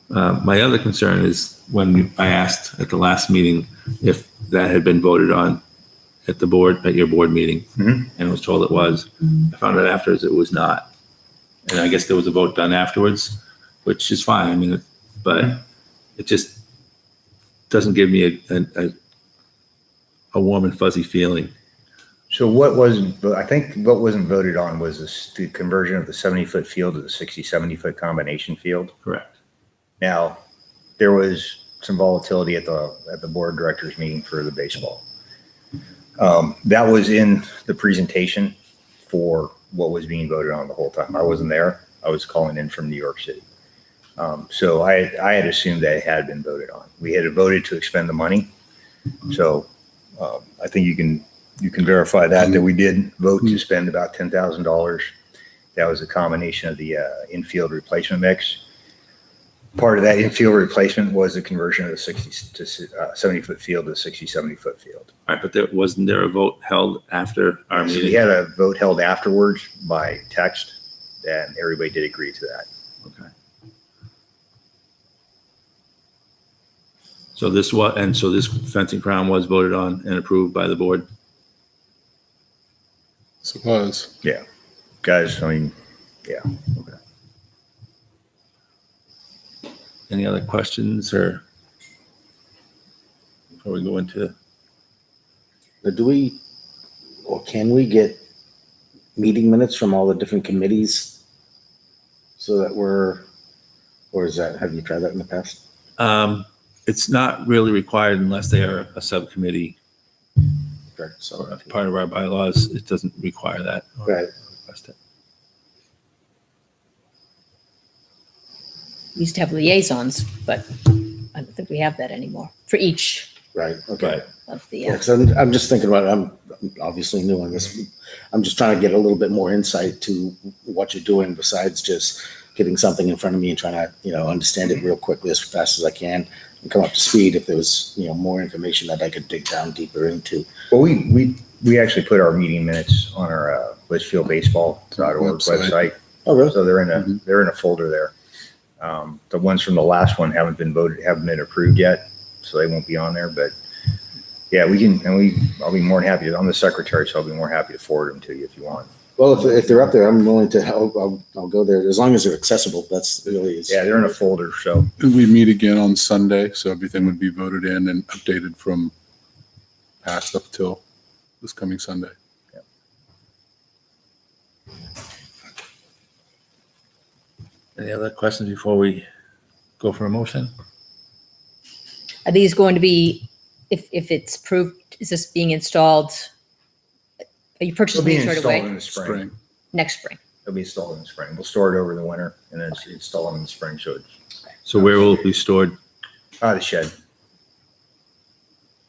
My other concern is when I asked at the last meeting if that had been voted on at your board meeting, Mhm. and was told it was. I found out afterwards it was not, and I guess there was a vote done afterwards, which is fine. I mean, but it just doesn't give me a warm and fuzzy feeling So what wasn't, I think what wasn't voted on was the conversion of the 70-foot field to the 70-foot combination field. Correct. Now, there was some volatility at the board of directors meeting for the baseball. That was in the presentation for what was being voted on the whole time. I wasn't there. I was calling in from New York City. So I had assumed that it had been voted on. We had voted to expend the money. So I think you can verify that we did vote to spend about $10,000. That was a combination of the infield replacement mix. Part of that infield replacement was the conversion of the 70-foot field to a 70-foot field. All right, but wasn't there a vote held after our So meeting? we had a vote held afterwards by text, and everybody did agree to that. Okay. So this fencing crown was voted on and approved by the board? Suppose. Guys, I mean, Any other questions or before we go into? But do we, or can we get meeting minutes from all the different committees? So that or is that, have you tried that in the past? It's not really required unless they are a subcommittee Correct, or so, a part of our bylaws. It doesn't require that. or right, request it. We used to have liaisons, but I don't think we have that anymore for each right, okay. of the, Yeah, 'cause I'm just thinking about it. I'm obviously new on this. I'm just trying to get a little bit more insight to what you're doing besides just getting something in front of me and trying to, understand it real quickly as fast as I can and come up to speed. If there was, more information that I could dig down deeper into. well, we actually put our meeting minutes on our litchfieldbaseball.org website. Oh, really? So they're in a folder there. The ones from the last one haven't been approved yet, so they won't be on there. But yeah, I'll be more than happy to. I'm the secretary, so I'll be more happy to forward them to you if you want. Well, if they're up there, I'm willing to help. I'll go there as long as they're accessible. That's really is. Yeah, they're in a folder. So And we meet again on Sunday, so everything would be voted in and updated from past up till this coming Sunday. Any other questions before we go for a motion? are these going to be, if it's approved, is this being installed? Are you it'll purchasing be these right installed away? in the spring. Spring. Next spring? It'll be installed in the spring. We'll store it over the winter and then install them in the spring. So it's So where will it be stored? the shed.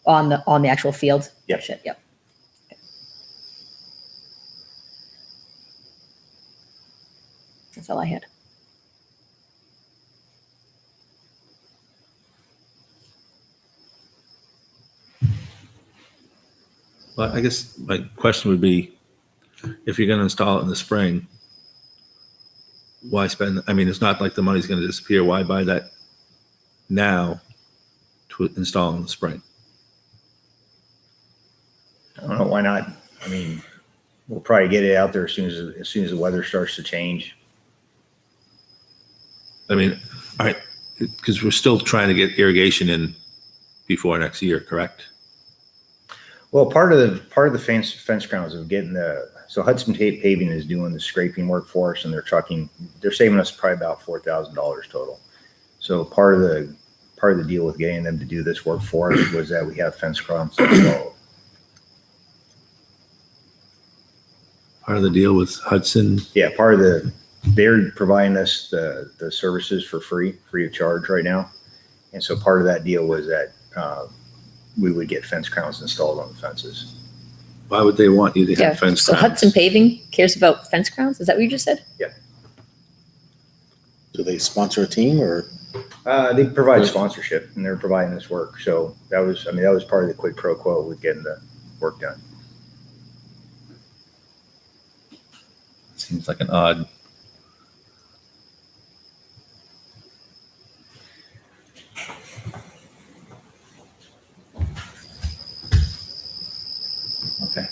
On the actual field? Yep. Shit, yep. Okay. That's all I had. Well, I guess my question would be, if you're going to install it in the spring, why spend, it's not like the money's going to disappear. Why buy that now to install in the spring? I don't know why not. I mean, we'll probably get it out there as soon as the weather starts to change. All right, because we're still trying to get irrigation in before next year, correct? Well, part of the fence crowns of getting so Hudson Paving is doing the scraping work for us, and they're saving us probably about $4,000 total. So part of the deal with getting them to do this work for us was that we have fence crowns installed. Part of the deal with Hudson. Yeah, they're providing us the services for free of charge right now, and so part of that deal was that we would get fence crowns installed on the fences. Why would they want you to have fence So crowns? Hudson Paving cares about fence crowns? Is that what you just said? Do they sponsor a team or? They provide sponsorship, and they're providing this work. So that was part of the quid pro quo with getting the work done. Seems like an odd. Okay.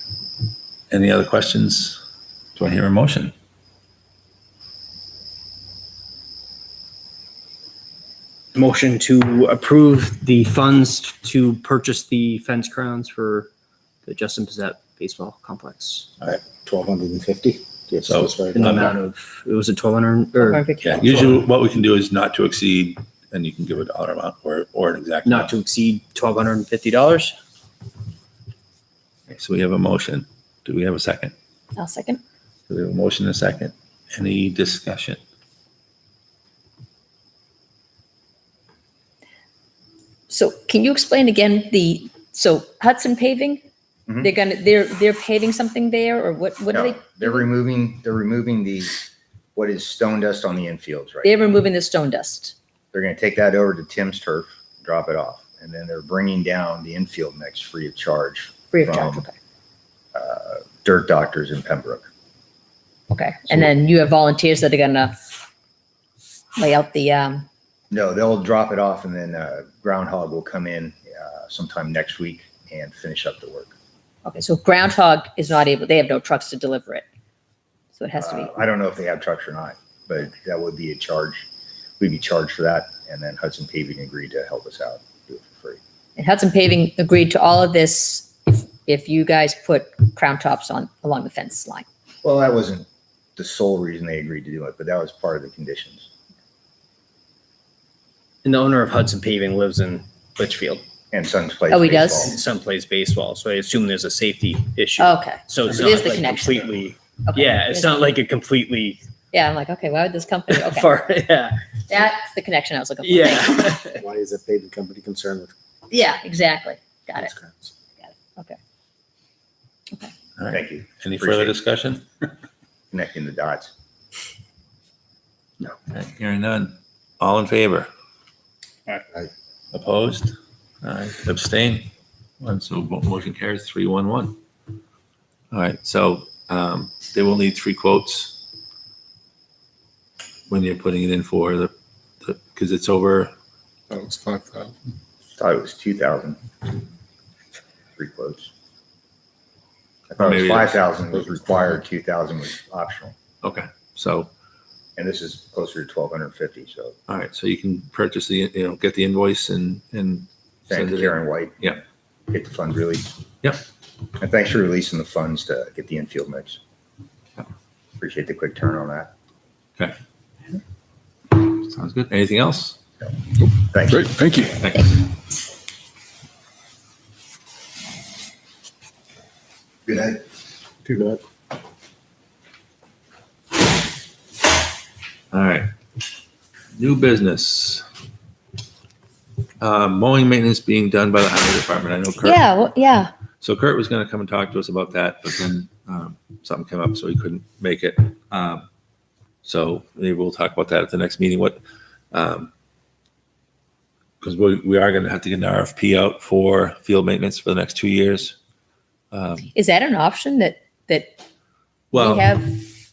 Any other questions? Do I hear a motion? Motion to approve the funds to purchase the fence crowns for the Justin baseball complex. 1,250. Yes, So- that's right. In the amount of, it was a 1,200 or Yeah, usually what we can do is not to exceed, and you can give a dollar amount or an exact. not amount. to exceed $1,250. Okay, so we have a motion. Do we have a second? I'll second. Do we have a motion and a second? Any discussion? So can you explain again so Hudson paving? Mhm. They're paving something there, or what are No, they? they're removing what is stone dust on the infields right They're now. removing the stone dust. They're going to take that over to Tim's turf, drop it off, and then they're bringing down the infield mix free of charge. Free of charge, From- okay. Dirt Doctors in Pembroke. Okay, and then you have volunteers that are gonna lay out the, No, they'll drop it off, and then Groundhog will come in sometime next week and finish up the work. okay, so Groundhog is not able, they have no trucks to deliver it. So it has to be, I don't know if they have trucks or not, but that would be a charge. We'd be charged for that, and then Hudson Paving agreed to help us out, do it for free. and Hudson Paving agreed to all of this if you guys put crown tops on along the fence line. Well, that wasn't the sole reason they agreed to do it, but that was part of the conditions. And the owner of Hudson Paving lives in Litchfield. And Sons plays Oh, he does? baseball. Son plays baseball, so I assume there's a safety issue. Okay, So it's So not there's the like connection. completely. okay. Yeah, it's not like a completely Yeah, I'm like, okay, why would this company, okay, far. Yeah, that's the connection I was looking for. yeah. Thank you. Why is a paving company concerned with Yeah, exactly, got it, these crimes? okay. All right. Thank you. Any Appreciate further it. discussion? Connecting the dots. Okay, hearing none. All in favor? Aye. Opposed? Aye. Abstain? One, so motion carries 3-1-1. All right, so they will need 3 quotes when you're putting it in for the because it's over. That was 5,000. Thought it was 2,000. 3 quotes. I thought it Maybe was it is. 5,000 was required, 2,000 was optional. Okay, so And this is closer to 1,250, so all right, so you can purchase get the invoice and thank send it in. Karen White. Yeah. Get the funds released. Yep. And thanks for releasing the funds to get the infield mix. Appreciate the quick turn on that. Sounds good. Anything else? Thanks. Great, thank you. Thank you. Good night. Too bad. All right. New business. Mowing maintenance being done by the highway department. I know Kurt. Yeah, well, yeah, So Kurt was going to come and talk to us about that, but then something came up, so he couldn't make it. So maybe we'll talk about that at the next meeting. Because we are going to have to get an RFP out for field maintenance for the next 2 years. is that an option that we Well, have?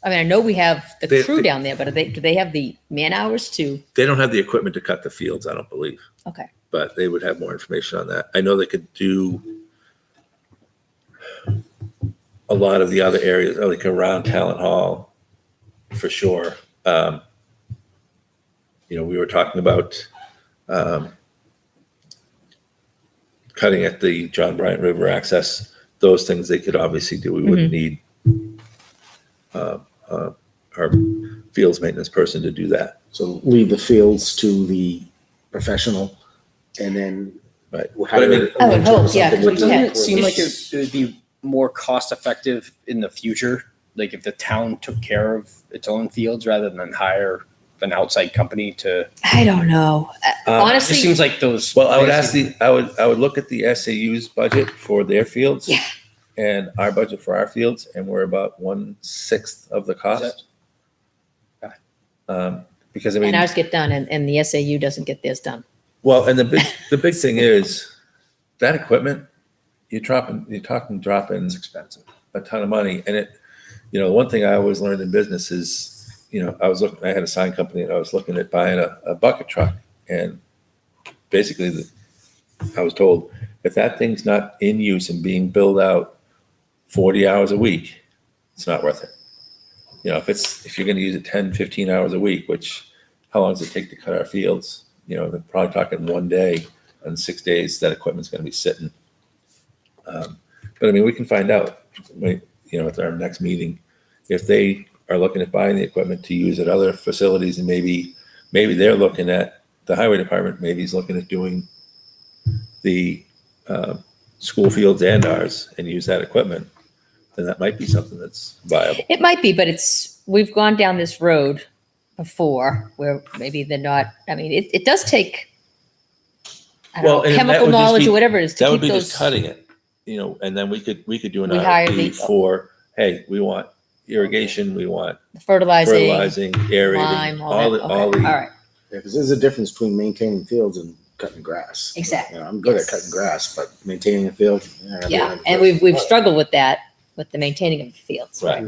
I mean, I know we have the They- crew they- down there, but do they have the man hours to, they don't have the equipment to cut the fields, I don't believe, okay, but they would have more information on that. I know they could do a lot of the other areas, like around Talent Hall, for sure. We were talking about cutting at the John Bryant River access. Those things they could obviously do. We wouldn't need our fields maintenance person to do that. So leave the fields to the professional and then. Right. we'll But I mean- hire I would hope, yeah, something but to Doesn't Yeah. it seem like It's- it would be more cost effective in the future? Like if the town took care of its own fields rather than hire an outside company to. I don't know. It Honestly, just seems like those. Well, I would look at the SAU's budget for their fields. Yeah. And our budget for our fields, and we're about 1/6 of the cost. Because I mean, and ours get done and the SAU doesn't get theirs done. well, and the big thing is that equipment, you're talking dropping expensive. a ton of money. And one thing I always learned in business is, I had a sign company and I was looking at buying a bucket truck, and basically I was told if that thing's not in use and being billed out 40 hours a week, it's not worth it. If you're going to use it 10, 15 hours a week, which how long does it take to cut our fields? They're probably talking 1 day, and 6 days that equipment's going to be sitting. But I mean, we can find out at our next meeting, if they are looking at buying the equipment to use at other facilities, and maybe they're looking at the highway department, maybe he's looking at doing the school fields and ours and use that equipment, then that might be something that's viable. It might be, but we've gone down this road before where maybe they're not, I mean, it does take, I Well, don't know, and that chemical would just knowledge be- or whatever it is to That would keep be those. just cutting it, and then we could do an We hire RFP the- for, hey, we want irrigation, we want fertilizing, aerating, lime, all all that. the, Okay, all all the, right, Yeah, because there's a difference between maintaining fields and cutting grass. exactly. I'm good Yes. at cutting grass, but maintaining a field. Yeah, and we've struggled with that, with the maintaining of the fields. right.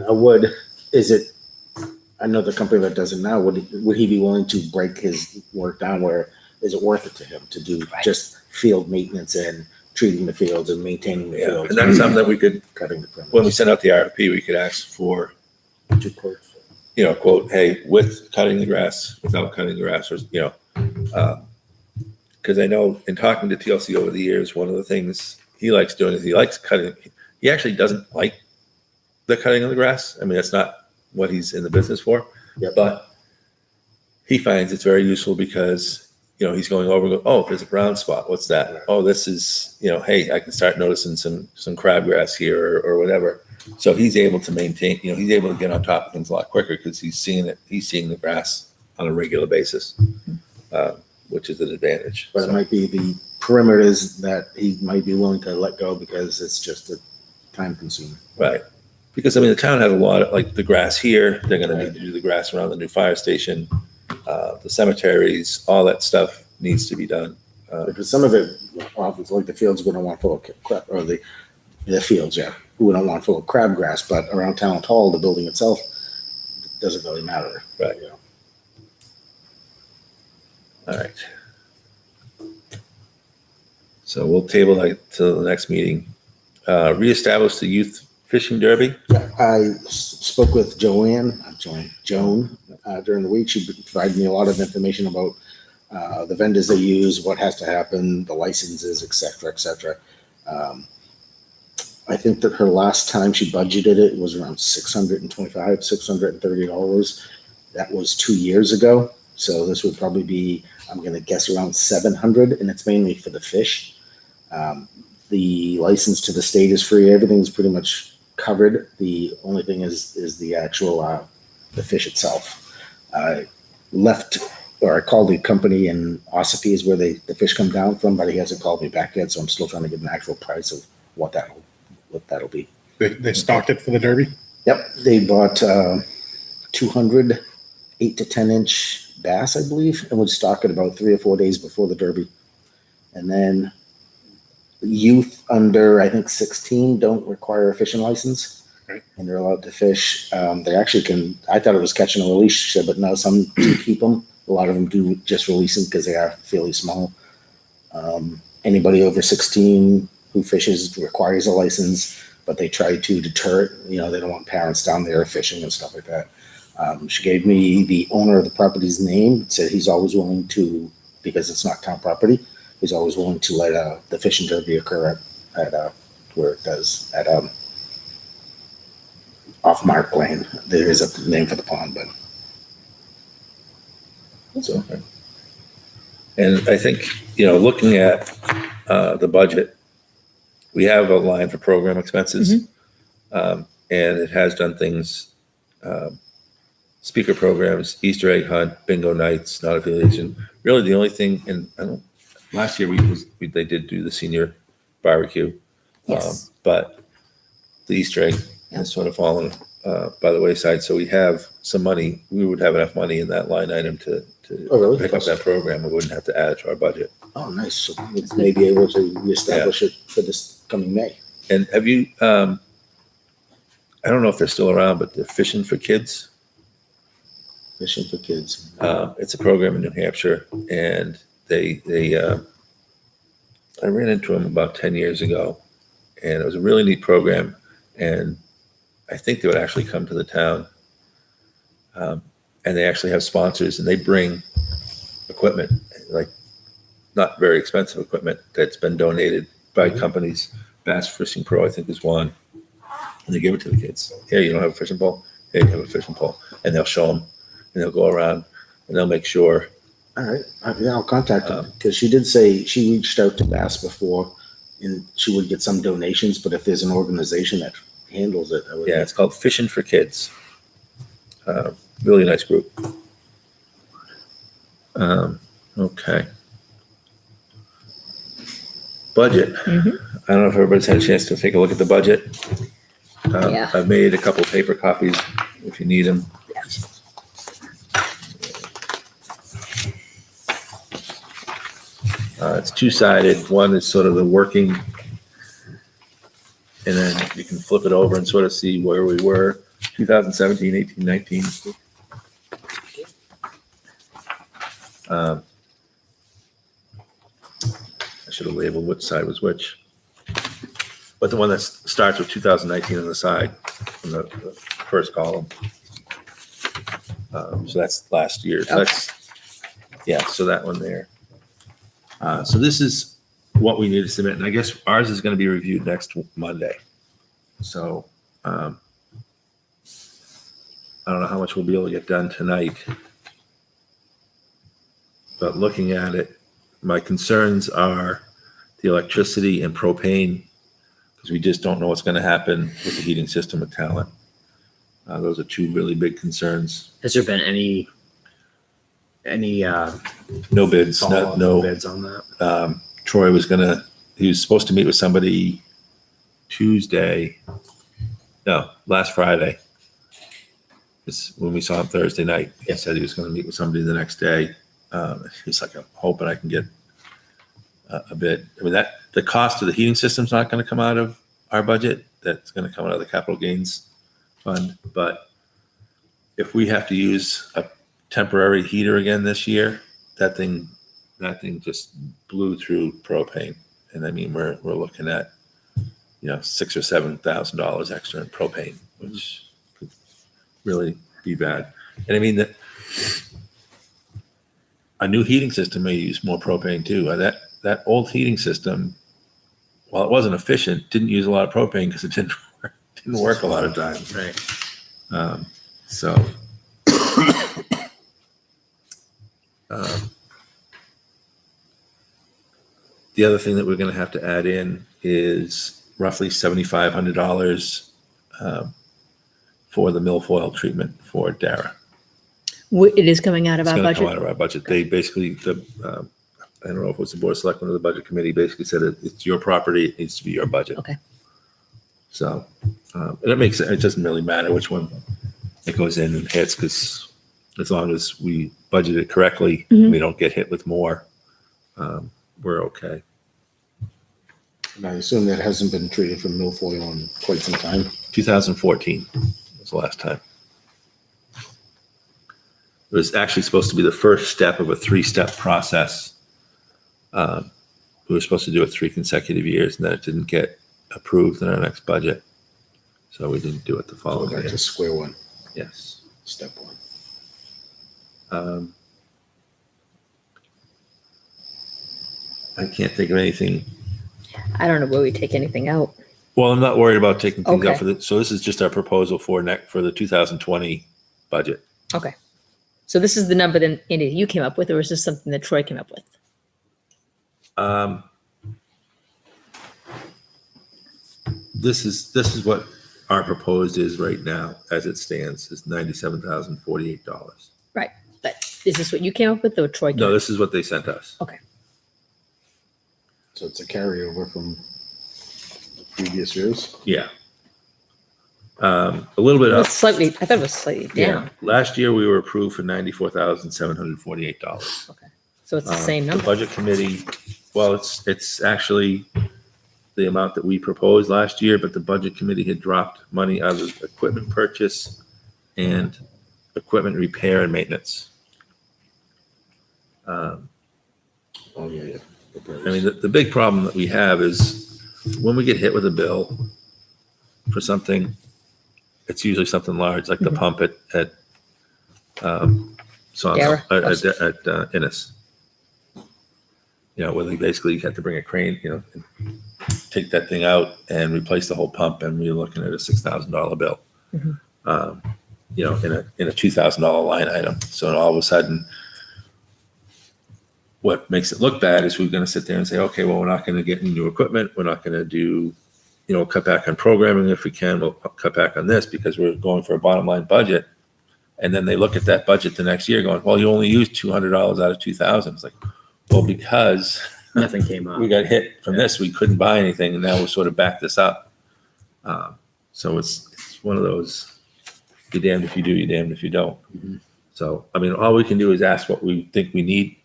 Another company that does it now, would he be willing to break his work down where, is it worth it to him to do Right. just field maintenance and treating the fields and maintaining the Yeah, fields? and that's something that we could, Cutting the when we perimeter. send out the RFP, we could ask for, Two quotes. quote, hey, with cutting the grass, without cutting the grass, or, because I know in talking to TLC over the years, one of the things he likes doing is he likes cutting. He actually doesn't like the cutting of the grass. I mean, that's not what he's in the business for. Yep. But he finds it's very useful because, he's going over and go, oh, there's a brown spot. What's that? Oh, this is, hey, I can start noticing some crabgrass here or whatever. So he's able to maintain, he's able to get on top of things a lot quicker because he's seeing the grass on a regular basis, which is an advantage. But it might be the perimeters that he might be willing to let go because it's just a time consumer. Right. Because, the town has a lot of, like, the grass here, they're going to need to do the grass around the new fire station, the cemeteries, all that stuff needs to be done. Because some of it, obviously, like the fields, we don't want full of crab, or the fields, yeah, we don't want full of crabgrass, but around town hall, the building itself doesn't really matter. Right. All right. So we'll table that to the next meeting. Reestablish the youth fishing derby. I spoke with Joan during the week. She provided me a lot of information about the vendors they use, what has to happen, the licenses, et cetera, et cetera. I think that her last time she budgeted it was around $630. That was 2 years ago. So this would probably be, I'm going to guess, around $700, and it's mainly for the fish. The license to the state is free. Everything's pretty much covered. The only thing is the actual the fish itself. I called the company in Ossipee is where the fish come down from, but he hasn't called me back yet, so I'm still trying to get an actual price of what that'll be. They stocked it for the Derby? Yep, they bought 200 8 to 10 inch bass, I believe, and would stock it about 3 or 4 days before the Derby. And then youth under, I think, 16 don't require a fishing license. Right. And they're allowed to fish. They actually can, I thought it was catch and release, but no, some do keep them. A lot of them do just release them because they are fairly small. Anybody over 16 who fishes requires a license, but they try to deter it. They don't want parents down there fishing and stuff like that. She gave me the owner of the property's name, said he's always willing to, because it's not town property, he's always willing to let the fishing derby occur at where it does, at off Mark Lane. There is a name for the pond, but. So, and I think, looking at the budget, we have a line for program expenses. And it has done things, speaker programs, Easter egg hunt, bingo nights, not affiliation. Really the only thing, and last year they did do the senior barbecue. Yes. But the Easter egg has sort of fallen by the wayside. So we have some money, we would have enough money in that line item to Oh, really? pick up that program. We wouldn't have to add it to our budget. Oh, nice. So we may be able to reestablish it for this coming May. And have you, I don't know if they're still around, but the Fishing for Kids, Fishing for kids. it's a program in New Hampshire, and I ran into them about 10 years ago, and it was a really neat program, and I think they would actually come to the town, and they actually have sponsors, and they bring equipment, like not very expensive equipment that's been donated by companies. Bass Fishing Pro, I think, is one. And they give it to the kids. Here, you don't have a fishing pole? Here, you have a fishing pole. And they'll show them, and they'll go around, and they'll make sure. All right, yeah, I'll contact her, because she did say she reached out to Bass before, and she would get some donations, but if there's an organization that handles it, I would. Yeah, it's called Fishing for Kids. Really nice group. Okay. Budget. Mhm. I don't know if everybody's had a chance to take a look at the budget. Yeah. I've made a couple paper copies if you need them. It's two-sided. One is sort of the working, and then you can flip it over and sort of see where we were, 2017, 18, 19. I should have labeled which side was which. But the one that starts with 2019 on the side, in the first column. So that's last year. So that's, yeah, so that one there. So this is what we need to submit, and I guess ours is going to be reviewed next Monday. So I don't know how much we'll be able to get done tonight, but looking at it, my concerns are the electricity and propane, because we just don't know what's going to happen with the heating system at Talent. Those are two really big concerns. Has there been any No bids, follow-up no. bids on that? Troy he was supposed to meet with somebody last Friday. It's when we saw him Thursday night. He said he was going to meet with somebody the next day. He's like, I'm hoping I can get a bid. I mean, the cost of the heating system's not going to come out of our budget. That's going to come out of the capital gains fund. But if we have to use a temporary heater again this year, that thing just blew through propane. And I mean, we're looking at, $6,000 or $7,000 extra in propane, which could really be bad. And I mean, a new heating system may use more propane too. That old heating system, while it wasn't efficient, didn't use a lot of propane because it didn't work a lot of times. Right. The other thing that we're going to have to add in is roughly $7,500 for the milfoil treatment for Dara. It is coming out of It's our going to come budget. out of our budget. They basically, I don't know if it was the board of selectmen or the budget committee, basically said it's your property, it needs to be your budget. Okay. So, and it doesn't really matter which one it goes in and hits, because as long as we budget it correctly, Mhm. we don't get hit with more, we're okay. And I assume that hasn't been treated for milfoil in quite some time. 2014 was the last time. It was actually supposed to be the first step of a 3-step process. We were supposed to do it 3 consecutive years, and then it didn't get approved in our next budget. So we didn't do it the following Back year. to square one, Yes. step one. I can't think of anything. I don't know where we take anything out. Well, I'm not worried about taking things out Okay. so this is just our proposal for the 2020 budget. Okay. So this is the number that Andy, you came up with, or is this something that Troy came up with? This is what our proposed is right now, as it stands, is $97,048. Right. But is this what you came up with, or Troy? No, this is what they sent us. So it's a carryover from the previous years. Yeah. A little bit It up. was slightly. I thought it was slightly down. Yeah. Last year we were approved for $94,748. So it's the same The number. budget committee, well, it's actually the amount that we proposed last year, but the budget committee had dropped money out of equipment purchase and equipment repair and maintenance. Oh, yeah. I mean, the big problem that we have is when we get hit with a bill for something, it's usually something large, like the Mhm. pump at Dara? at Innis. Where they basically had to bring a crane, and take that thing out and replace the whole pump, and we're looking at a $6,000 bill. Mhm. You know, in a $2,000 line item. So all of a sudden, what makes it look bad is we're going to sit there and say, okay, well, we're not going to get any new equipment. We're not going to do, you know, cut back on programming if we can. We'll cut back on this because we're going for a bottom line budget. And then they look at that budget the next year going, well, you only used $200 out of 2,000. It's like, well, because Nothing came up. we got hit from this, we couldn't buy anything, and now we're sort of back this up. So it's one of those, you're damned if you do, you're damned if you don't. Mhm. So, I mean, all we can do is ask what we think we need.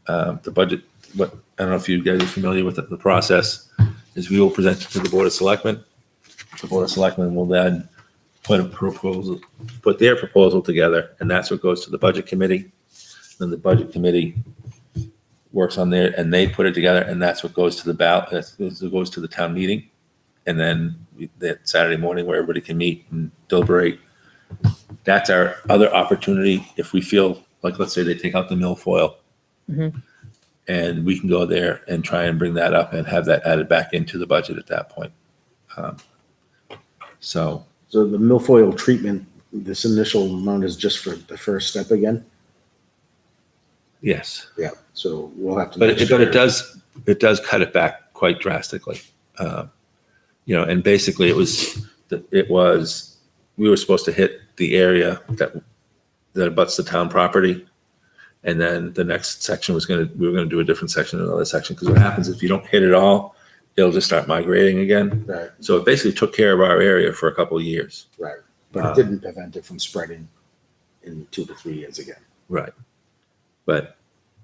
The budget, what, I don't know if you guys are familiar with the process, is we will present it to the Board of Selectmen. The Board of Selectmen will then put their proposal together, and that's what goes to the Budget Committee. Then the Budget Committee works on there, and they put it together, and that's what goes to the ballot, it goes to the town meeting. And then that Saturday morning where everybody can meet and deliberate. That's our other opportunity. If we feel like, let's say they take out the milfoil, Mhm. and we can go there and try and bring that up and have that added back into the budget at that point. So So the milfoil treatment, this initial amount is just for the first step again? yes, Yeah, so we'll have to. but make it sure. does cut it back quite drastically. You know, and basically it was we were supposed to hit the area that abuts the town property. And then the next section we were going to do a different section, another section. Because what happens if you don't hit it all, it'll just start migrating again. Right, So it basically took care of our area for a couple of years. right. But it didn't prevent it from spreading in 2 to 3 years again. Right. But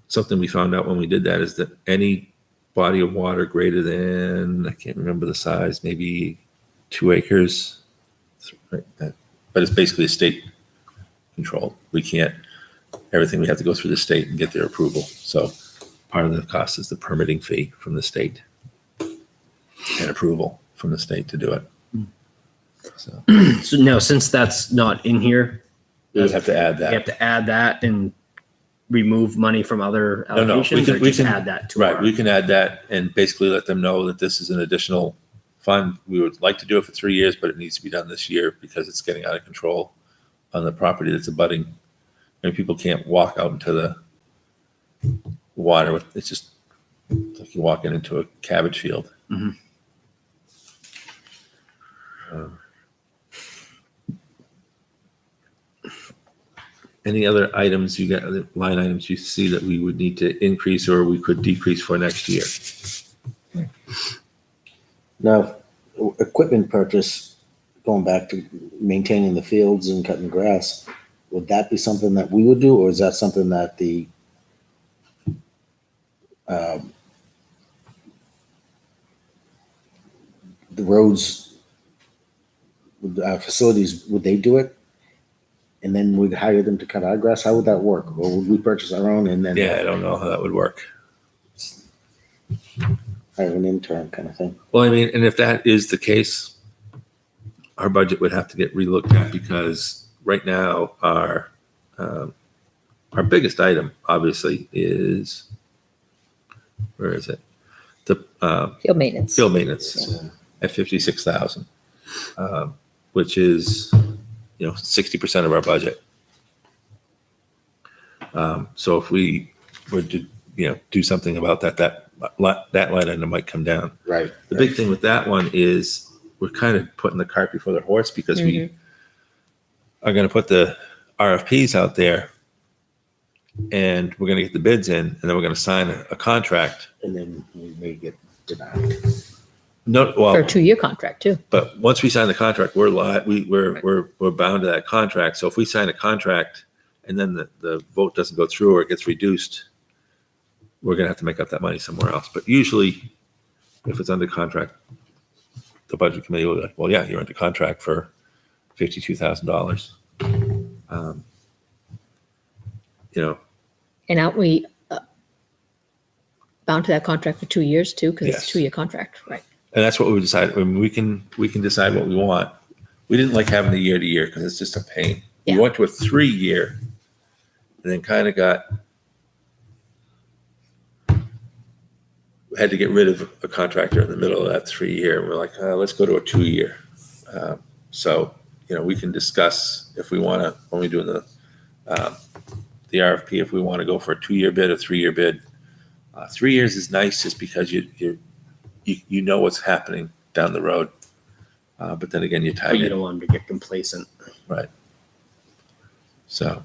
something we found out when we did that is that any body of water greater than, I can't remember the size, maybe 2 acres. Right, but it's basically a state control. We can't, everything we have to go through the state and get their approval. So part of the cost is the permitting fee from the state and approval from the state to do it. So So no, since that's not in here, we would have to add you have that. to add that and remove money from other No, no, we allocations, can- or we just can- add that to Right, our. we can add that and basically let them know that this is an additional fund. We would like to do it for 3 years, but it needs to be done this year because it's getting out of control on the property that's abutting. And people can't walk out into the water. It's just like you're walking into a cabbage field. Mhm. Any other items you got, other line items you see that we would need to increase or we could decrease for next year? Now, equipment purchase, going back to maintaining the fields and cutting grass, would that be something that we would do, or is that something that the roads, facilities, would they do it? And then we'd hire them to cut our grass? How would that work? Or would we purchase our own and then Yeah, I don't know how that would work. hire an intern kind of thing? Well, I mean, and if that is the case, our budget would have to get relooked at because right now our biggest item obviously is, where is it? The Field maintenance. field maintenance at 56,000, which is 60% of our budget. So if we were to do something about that, that line item might come down. Right. The big thing with that one is we're kind of putting the cart before the horse because we are going to put the RFPs out there and we're going to get the bids in and then we're going to sign a contract. And then we may get denied. No, For well, a 2-year contract too. but once we sign the contract, we're bound to that contract. So if we sign a contract and then the vote doesn't go through or it gets reduced, we're going to have to make up that money somewhere else. But usually if it's under contract, the budget committee will be like, well, yeah, you're under contract for $52,000. And aren't we bound to that contract for 2 years too? Because it's Yes. a 2-year contract, right? And that's what we decided. I mean, we can decide what we want. We didn't like having the year to year because it's just a pain. Yeah. We went to a 3-year and then kind of had to get rid of a contractor in the middle of that 3-year. We're like, let's go to a 2-year. So, we can discuss if we want to, when we do the RFP, if we want to go for a 2-year bid, a 3-year bid. 3 years is nice just because you know what's happening down the road. But then again, you're But tied you in. don't want them to get complacent. Right. So,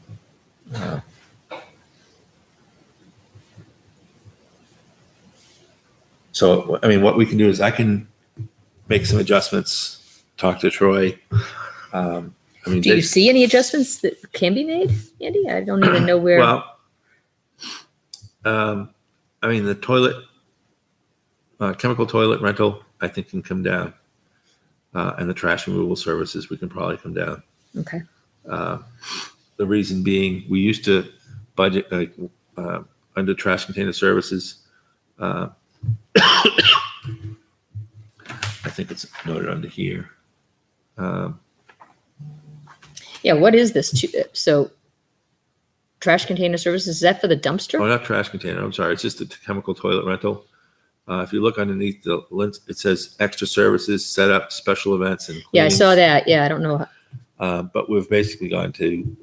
what we can do is I can make some adjustments, talk to Troy. Do you see any adjustments that can be made, Andy? I don't even know where. Well, the toilet, chemical toilet rental, I think can come down. And the trash removal services, we can probably come down. Okay. The reason being, we used to budget under trash container services. I think it's noted under here. Yeah, what is this? So trash container services, is that for the dumpster? Oh, not trash container. I'm sorry. It's just a chemical toilet rental. If you look underneath the lint, it says extra services, setup, special events, and Yeah, I cleanings. saw that. Yeah, I don't know. But we've basically gone to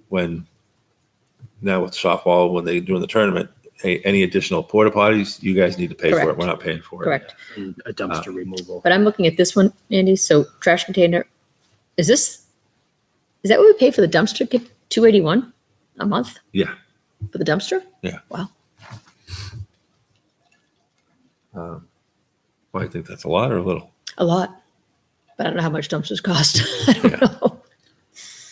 now with softball, when they're doing the tournament, hey, any additional porta potties, you guys need to pay for it. Correct. We're not paying for it. Correct. And a dumpster removal. But I'm looking at this one, Andy. So trash container, is that what we pay for the dumpster? Get $281 a month Yeah. for the dumpster? Yeah. Wow. Well, I think that's a lot or a little. A lot. But I don't know how much dumpsters cost. I don't Yeah. know.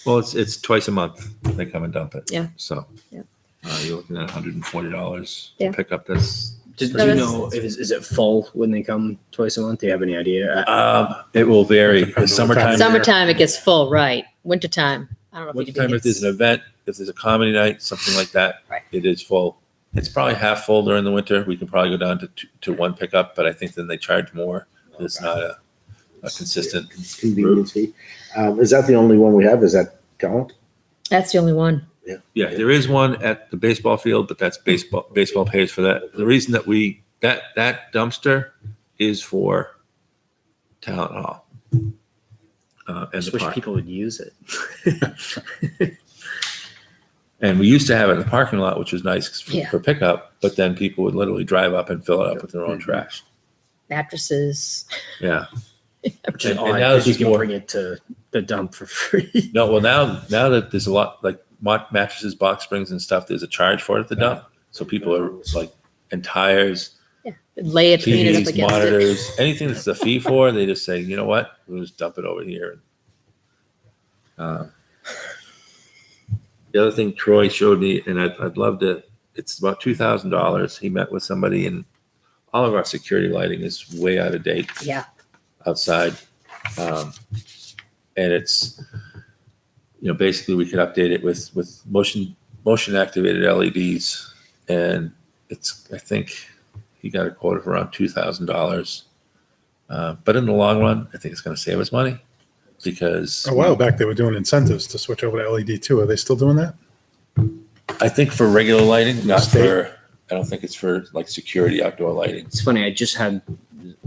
Well, it's twice a month they come and dump it. Yeah. So Yeah. You're looking at $140 Yeah. to pick up this. Do No, you that's- know if is it full when they come twice a month? Do you have any idea? It will vary. Depends It's on the time summertime. of year. Summertime, it gets full, right? Wintertime, I don't know if Wintertime, if there's an event, if there's a comedy night, something like that, Right. it is full. It's probably half full during the winter. We can probably go down to one pickup, but I think then they charge more. It's not a consistent. Convenience fee. Is that the only one we have? Is that count? That's the only one. Yeah, there is one at the baseball field, but that's baseball pays for that. The reason that that dumpster is for town hall. And I the just wish park. people would use it. And we used to have it in the parking lot, which was nice Yeah. for pickup, but then people would literally drive up and fill it up with their own trash. Mattresses. Yeah. Which is And odd now because you there's can more- bring it to the dump for free. No, well, now that there's a lot, like mattresses, box springs and stuff, there's a charge for it at the dump. So people are like, and tires, Lay it, clean it up TVs, against it. monitors, anything that's a fee for, they just say, you know what, we'll just dump it over here. The other thing Troy showed me, and I'd love to, it's about $2,000. He met with somebody, and all of our security lighting is way out of date Yeah. outside. And it's, basically we could update it with motion activated LEDs. And I think he got a quote of around $2,000. But in the long run, I think it's going to save us money because A while back, they were doing incentives to switch over to LED too. Are they still doing that? I think for regular lighting, not State. I don't think it's for like security outdoor lighting. It's funny. I just had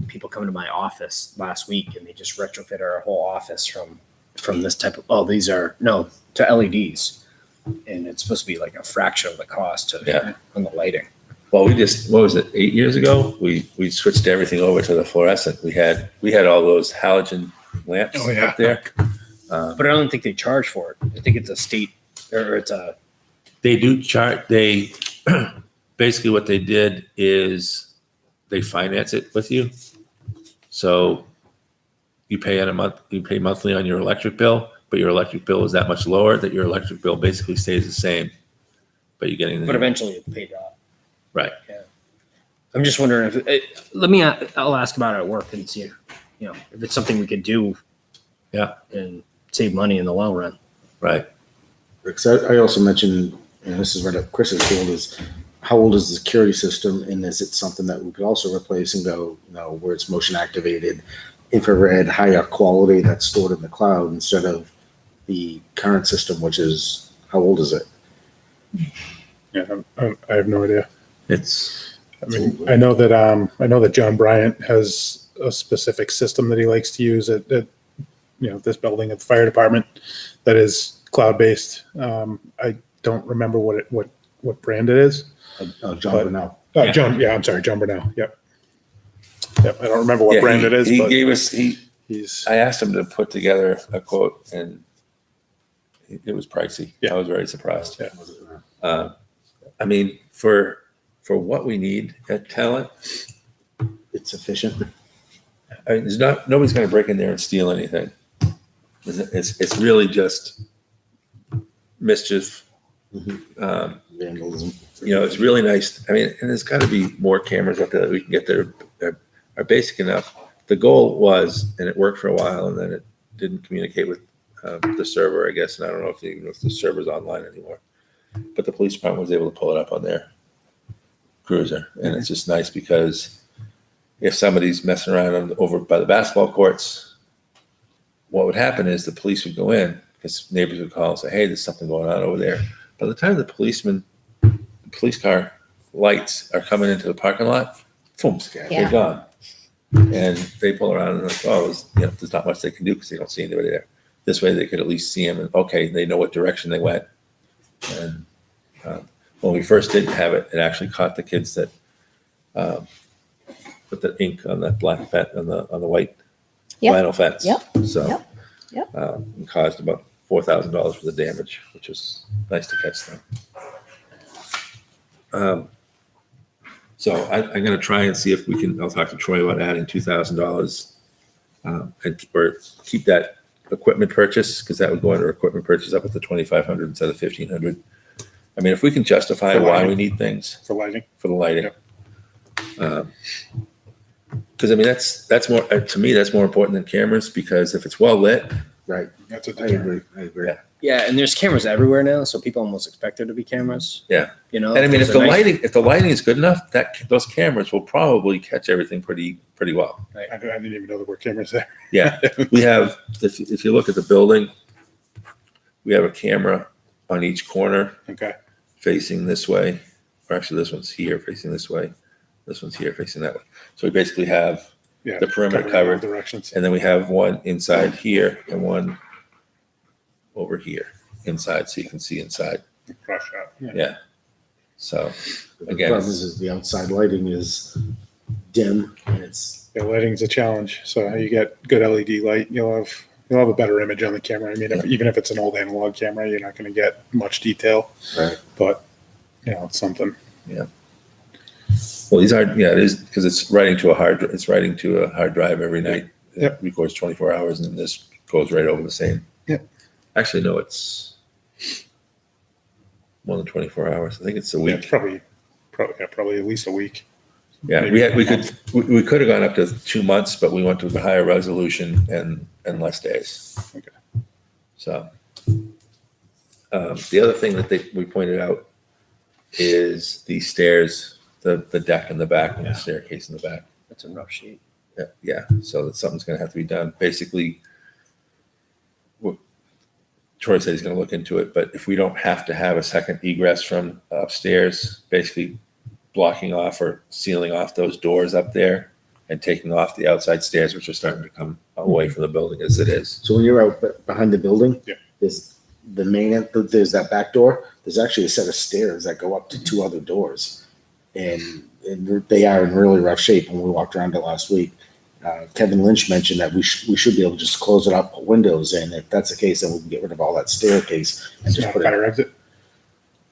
people come to my office last week, and they just retrofitted our whole office from this type of. Oh, these are to LEDs, and it's supposed to be like a fraction of the cost on the lighting. Well, we just, what was it, 8 years ago? We switched everything over to the fluorescent. We had all those halogen lamps Oh, yeah. up there. But I don't think they charge for it. I think it's a state or it's a. They do charge, basically what they did is they finance it with you. So you pay monthly on your electric bill, but your electric bill is that much lower that your electric bill basically stays the same. But you're getting But eventually it paid off. right. Yeah. I'm just wondering if I'll ask about it at work and see, if it's something we could do. Yeah. And save money in the long run. Right. Because I also mentioned, this is right up Chris's field, is how old is the security system, and is it something that we could also replace and go, where it's motion activated, infrared, higher quality that's stored in the cloud instead of the current system, which is, how old is it? Yeah, I have no idea. It's, I mean, I know that John Bryant has a specific system that he likes to use at this building at the fire department that is cloud-based. I don't remember what brand it is. John But- Burnell. I'm sorry, John Burnell. Yep. I don't remember what brand it is, He but gave us, he's, I asked him to put together a quote and it was pricey. Yeah. I was very surprised. Yeah. I mean, for what we need at Talent, It's efficient. I mean, nobody's going to break in there and steal anything. It's really just mischief. Vandalism. It's really nice. I mean, and there's got to be more cameras up there that we can get that are basic enough. The goal was, and it worked for a while, and then it didn't communicate with the server, I guess. And I don't know if the server's online anymore. But the police department was able to pull it up on their cruiser, and it's just nice because if somebody's messing around over by the basketball courts, what would happen is the police would go in because neighbors would call and say, "Hey, there's something going on over there." By the time the police car lights are coming into the parking lot, boom, Yeah. they're gone. And they pull around and like, there's not much they can do because they don't see anybody there. This way they could at least see them and they know what direction they went. And when we first didn't have it, it actually caught the kids that put the ink on that black fence on the white Yep. vinyl fence. Yep. So Yep. and caused about $4,000 for the damage, which was nice to catch them. So I'm going to try and see if we can. I'll talk to Troy about adding $2,000 or keep that equipment purchase because that would go under equipment purchase up at the 2,500 instead of 1,500. I mean, if we can justify For why lighting. we need things for lighting. for the lighting, Yep. because I mean that's more to me that's more important than cameras because if it's well lit, Right. That's a I deterrent. agree. Yeah. Yeah, and there's cameras everywhere now, so people almost expect there to be cameras. Yeah. And I mean, if those the are nice. lighting is good enough, those cameras will probably catch everything pretty well. I didn't even know there were cameras there. Yeah, we have. If you look at the building, we have a camera on each corner Okay. facing this way, or actually, this one's here facing this way. This one's here facing that way. So we basically have, Yeah. The perimeter covering all covered. directions. and then we have one inside here and one over here inside, so you can see inside. Cross shot. Yeah. Yeah. So The Again, problem is the outside lighting is dim and it's Yeah, lighting's a challenge. So you get good LED light, you'll have a better image on the camera. I mean, even if it's an old analog camera, you're not going to get much detail. Right. But it's something. well, these are it is because it's writing to a hard drive every night. It Yep. records 24 hours, and then this goes right over the same. Yep. Actually, no, it's more than 24 hours. I think it's a Yeah, week. it's probably at least a week. Yeah, Maybe we could have gone up to 2 months, but we went to a higher resolution and less days. Okay. So the other thing that we pointed out is the stairs, the deck in the back and the staircase in the back. That's a rough sheet. Yeah, so that something's going to have to be done. Basically, Troy said he's going to look into it, but if we don't have to have a second egress from upstairs, basically blocking off or sealing off those doors up there and taking off the outside stairs, which are starting to come away from the building as it is. so when you're out behind the building, Yeah. there's the main there's that back door. There's actually a set of stairs that go up to two other doors, and they are in really rough shape. When we walked around it last week, Kevin Lynch mentioned that we should be able to just close it up, put windows in. If that's the case, then we can get rid of all that staircase and It's just not put a it. fire exit.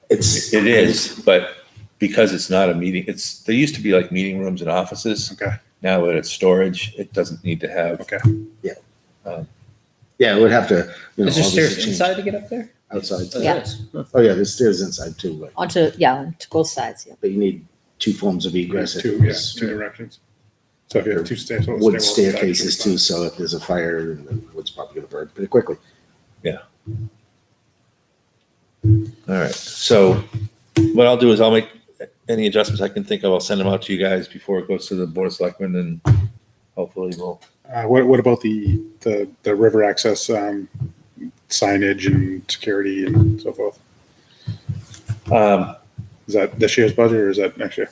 It It is, but because it's not a meeting, they used to be like meeting rooms and offices. Okay. Now that it's storage, it doesn't need to have. Okay. Yeah, it would have to. Is there obviously stairs change inside to get up there? outside. Oh, Yeah. there is. Huh. Oh yeah, there's stairs inside too, but onto both sides. Yeah. you need two forms of egress. if Two it was directions. So if you have two stairs, wood staircases too, so if there's a fire, the wood's probably gonna burn pretty quickly. All right. So what I'll do is I'll make any adjustments I can think of. I'll send them out to you guys before it goes to the Board of Selectmen, and hopefully we'll. What about the river access signage and security and so forth? Is that this year's budget or is that next year?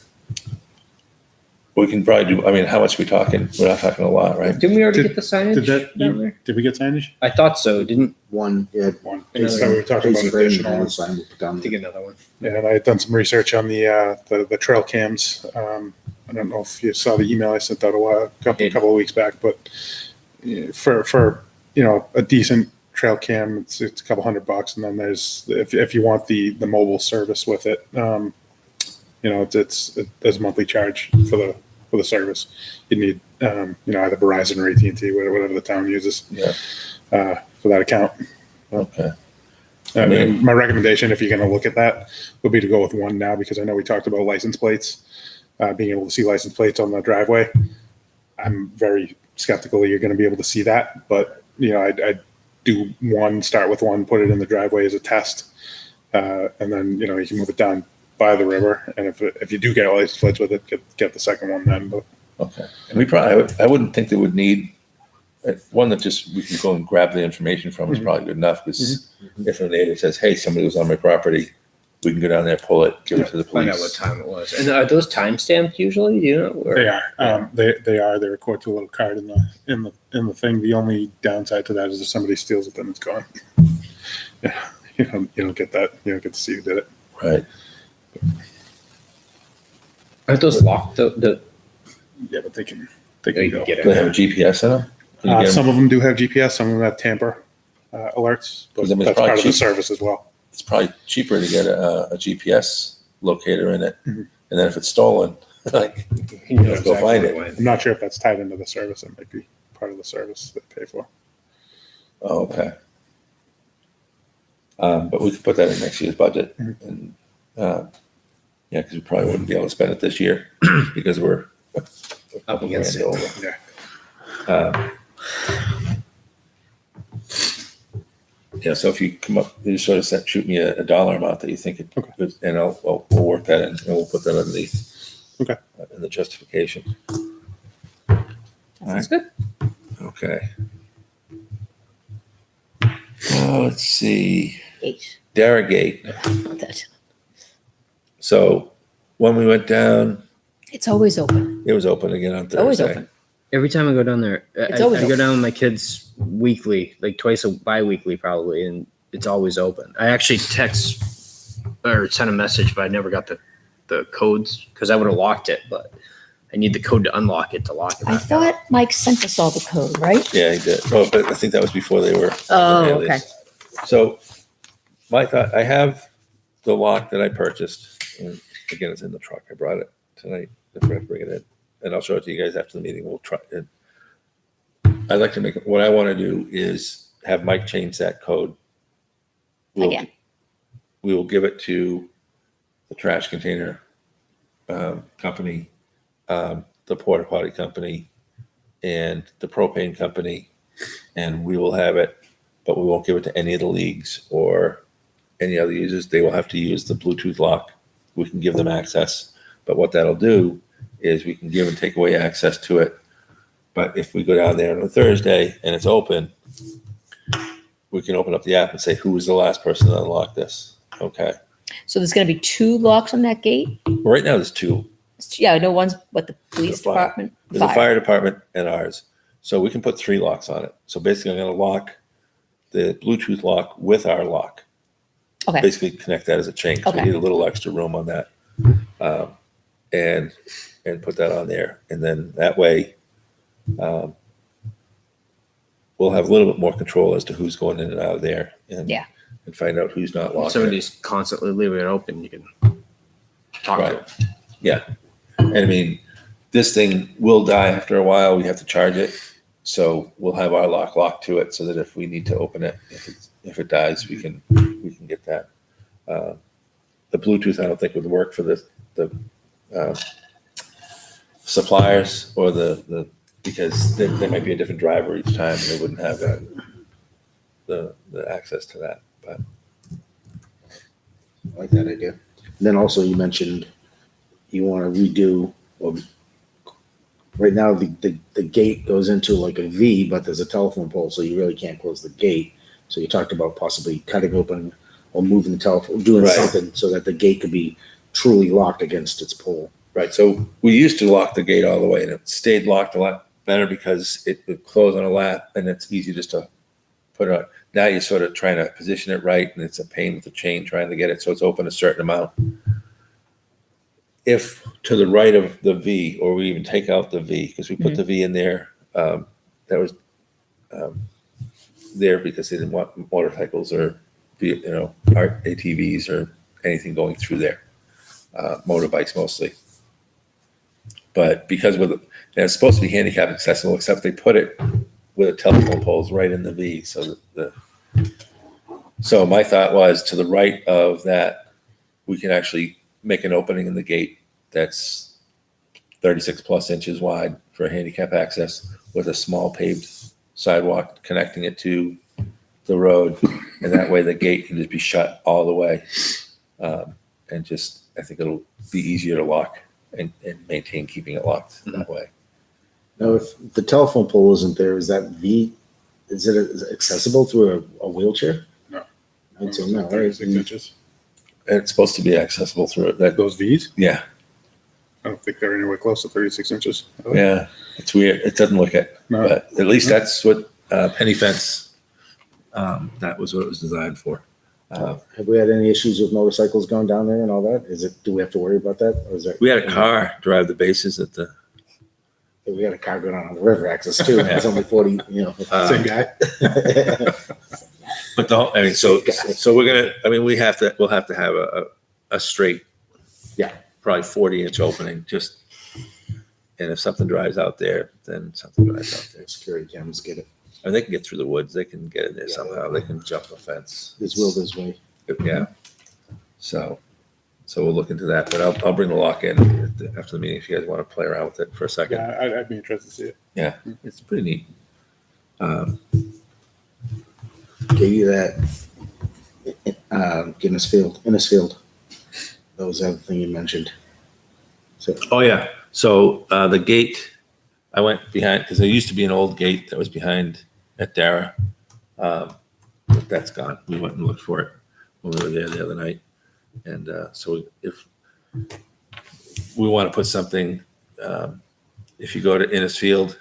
we can probably do, I mean, how much are we talking? We're not talking a lot, right? Didn't we already Did- get the signage down there? Did we get signage? I thought so. Didn't One, yeah. One. Another So we were talking about Jason Brayden additional had a ones. sign we'll put down think there. another one. Yeah, and I had done some research on the trail cams. I don't know if you saw the email I sent out a couple of weeks back, but for a decent trail cam, it's a couple $100, and then there's if you want the mobile service with it, there's a monthly charge for the service. You need either Verizon or AT&T, whatever the town uses. Yeah. For that account. Okay. And my recommendation, if you're going to look at that, would be to go with one now, because I know we talked about license plates, being able to see license plates on the driveway. I'm very skeptical you're going to be able to see that, but I'd do one, start with one, put it in the driveway as a test, and then you can move it down by the river. And if you do get license plates with it, get the second one then. But Okay. And I wouldn't think they would need one that just we can go and grab the information from is probably good enough, because if a neighbor says, "Hey, somebody was on my property," we can go down there, pull it, give it to the Find police. out what time it was. And are those time stamped usually? Do you know? Or- they are. They are. They record to a little card in the thing. The only downside to that is if somebody steals it, then it's gone. Yeah, you don't get that. You don't get to see who did it. Right. Aren't those locked? Yeah, but they can you go. can get Do they have a it. GPS in them? Can you get 'em? Some of them do have GPS. Some of them have tamper alerts, but Because, I mean, it's that's probably part of the cheap. service as well. It's probably cheaper to get a GPS locator in it, Mhm. and then if it's stolen, like You know let's go find exactly it. when. I'm not sure if that's tied into the service. It might be part of the service they pay for. Oh, okay. But we could put that in next year's budget, Mhm. and yeah, because we probably wouldn't be able to spend it this year because we're a couple against grand it. over. Yeah. Yeah, so if you come up, you sort of shoot me a dollar amount that you think it Okay. could, and we'll work that in, and we'll put that underneath. Okay. In the justification. Sounds good. Okay. Let's see, Gate. Darragate. That- So when we went down, It's always open. it was open again on Thursday. Always open. Every time I go down there, It's I always go open. down with my kids weekly, like bi-weekly probably, and it's always open. I actually text or sent a message, but I never got the codes because I would have locked it, but I need the code to unlock it to lock it. I back thought Mike sent us all the code, right? Yeah, he did. Oh, but I think that was before they were. Oh, alias. okay. So my thought, I have the lock that I purchased. And again, it's in the truck. I brought it tonight. I forgot to bring it in. And I'll show it to you guys after the meeting. We'll try it. I'd like to make it, what I want to do is have Mike change that code. Again. We will give it to the trash container company, the porta potty company, and the propane company, and we will have it, but we won't give it to any of the leagues or any other users. They will have to use the Bluetooth lock. We can give them access, but what that'll do is we can give and take away access to it. But if we go down there on a Thursday and it's open, we can open up the app and say, who was the last person to unlock this? Okay. So there's going to be 2 locks on that gate? Right now there's 2. Yeah, I know one's the police The fire. department. There's a fire department and ours. So we can put 3 locks on it. So basically I'm going to lock the Bluetooth lock with our lock. Okay. Basically connect that as a chain. 'Cause Okay. We need a little extra room on that. And put that on there. And then that way we'll have a little bit more control as to who's going in and out of there. And, Yeah. and find out who's not If locked. somebody's constantly leaving it open, you can talk Right. to them. Yeah. And I mean, this thing will die after a while. We have to charge it. So we'll have our lock locked to it so that if we need to open it, if it dies, we can get that. The Bluetooth, I don't think would work for the suppliers or because there might be a different driver each time and they wouldn't have the access to that. But I like that idea. And then also you mentioned you want to redo, right now the gate goes into like a V, but there's a telephone pole, so you really can't close the gate. So you talked about possibly cutting open or moving the telephone, doing Right. something so that the gate could be truly locked against its pole. Right, so we used to lock the gate all the way, and it stayed locked a lot better because it would close on a lap, and it's easy just to put it on. Now you're sort of trying to position it right, and it's a pain with the chain trying to get it so it's open a certain amount. If to the right of the V, or we even take out the V, because we put the V in there, that was there because they didn't want motorcycles or ATVs or anything going through there, motorbikes mostly. But because and it's supposed to be handicap accessible, except they put it with a telephone poles right in the V. So my thought was to the right of that, we can actually make an opening in the gate that's 36 plus inches wide for handicap access with a small paved sidewalk connecting it to the road. And that way the gate can just be shut all the way. And just, I think it'll be easier to lock and maintain keeping it locked that way. Now, if the telephone pole isn't there, is that V, is it accessible through a wheelchair? No. I'd say no, right? 36 inches. And it's supposed to be accessible through it. Those V's? Yeah. I don't think they're anywhere close to 36 inches. Yeah. It's weird. It doesn't look it, No. but at least that's what Penny Fence, that was what it was designed for. Have we had any issues with motorcycles going down there and all that? Do we have to worry about that? Or is that? We had a car drive the bases at the. We had a car going on the river access too. It's only 40, Same guy. But so we're gonna. I mean, we'll have to have a straight. Yeah. Probably 40-inch opening. Just, and if something drives out there, then something drives out there. Security cameras get it. And they can get through the woods. They can get in there somehow. They can jump the fence. This will this way. Yeah. So we'll look into that. But I'll bring the lock in after the meeting if you guys want to play around with it for a second. Yeah, I'd be interested to see it. Yeah, it's pretty neat. Gave you that Innisfield. That was the other thing you mentioned. So Oh yeah. So the gate, I went behind because there used to be an old gate that was behind at Dara. But that's gone. We went and looked for it when we were there the other night. And so if we want to put something, if you go to Innisfield,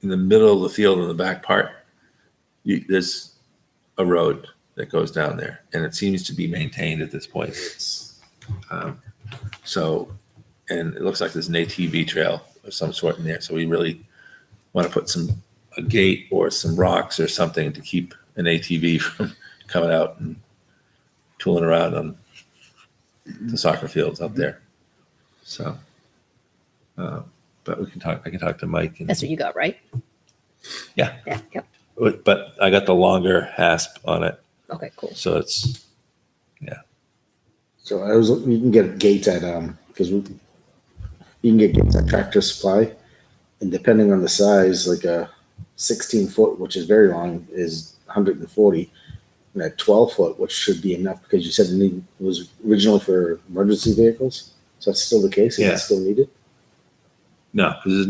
in the middle of the field in the back part, there's a road that goes down there, and it seems to be maintained at this point. And it looks like there's an ATV trail of some sort in there. So we really want to put a gate or some rocks or something to keep an ATV from coming out and tooling around on the soccer fields up there. So, but I can talk to Mike. That's what you got, right? Yeah. Yeah. Yep. But I got the longer hasp on it. Okay, cool. So it's, So you can get gates at because you can get gates at Tractor Supply, and depending on the size, like a 16-foot, which is very long, is 140, and a 12-foot, which should be enough because you said it was originally for emergency vehicles. So that's still the case. Is Yeah. it still needed? no, because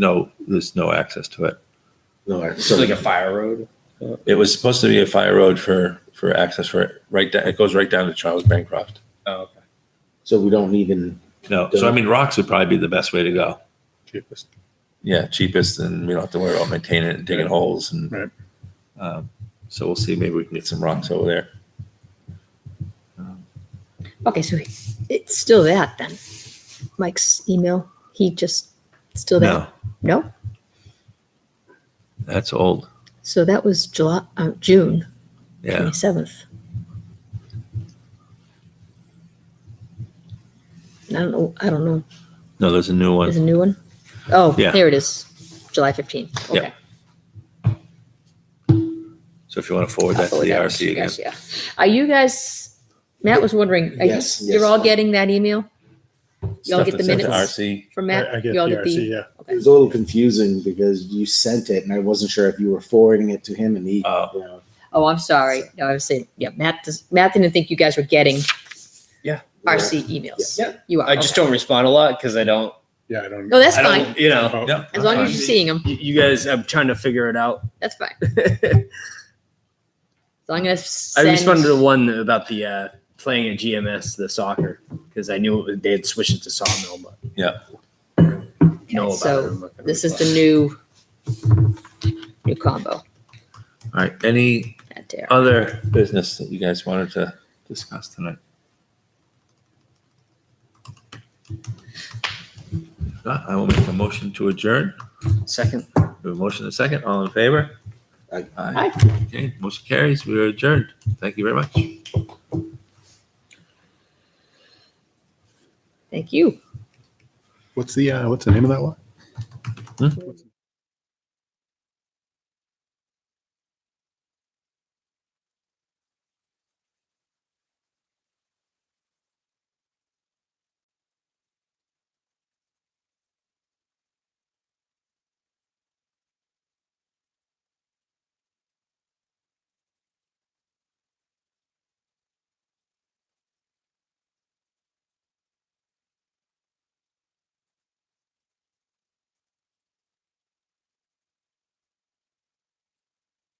there's no access to it. No, It's like a fire road. It was supposed to be a fire road for access for it right down. It goes right down to Charles Bancroft. Oh, okay. so we don't even. No, so I mean, rocks would probably be the best way to go. Cheapest. Yeah, cheapest, and we don't have to worry about maintaining it and digging holes. And Right. so we'll see. Maybe we can get some rocks over there. Okay, so it's still that then. Mike's email, he just still that. No, No? that's old. So that was June Yeah, 27th. I don't know. no, there's a new There's a one. new one? Oh, Yeah. there it is. July 15th. Okay. Yeah. So if you want to forward I'll that to forward the that RC you again. guys, yeah. Are you guys, Matt was wondering, Yes, you're yes. all getting that email? You all Stuff get the that's sent to minutes RC. from Matt? I get You all the get RC, yeah. It was a little confusing because you sent it, and I wasn't sure if you were forwarding it to him, and he. Oh. Oh, I'm sorry. No, I was saying, yeah, Matt didn't think you guys were getting Yeah. RC emails. Yeah. You are. I just okay. don't respond a lot because I don't. Yeah, I don't. No, that's I fine. don't, you know, Oh, Yeah. As long as you're seeing them, you guys, I'm trying to figure it out. that's fine. So I'm going to I send. responded to one about the playing at GMS, the soccer, because I knew they had switched it to Sawmill, but Yeah. know about So it. I'm not gonna this is reply. the new combo All right. Any at there. other business that you guys wanted to discuss tonight? If not, I will make a motion to adjourn. Second. We have a motion and a second. All in favor? Aye. Aye. Okay, motion carries. We are adjourned. Thank you very much. Thank you. What's the name of that one? Hmm?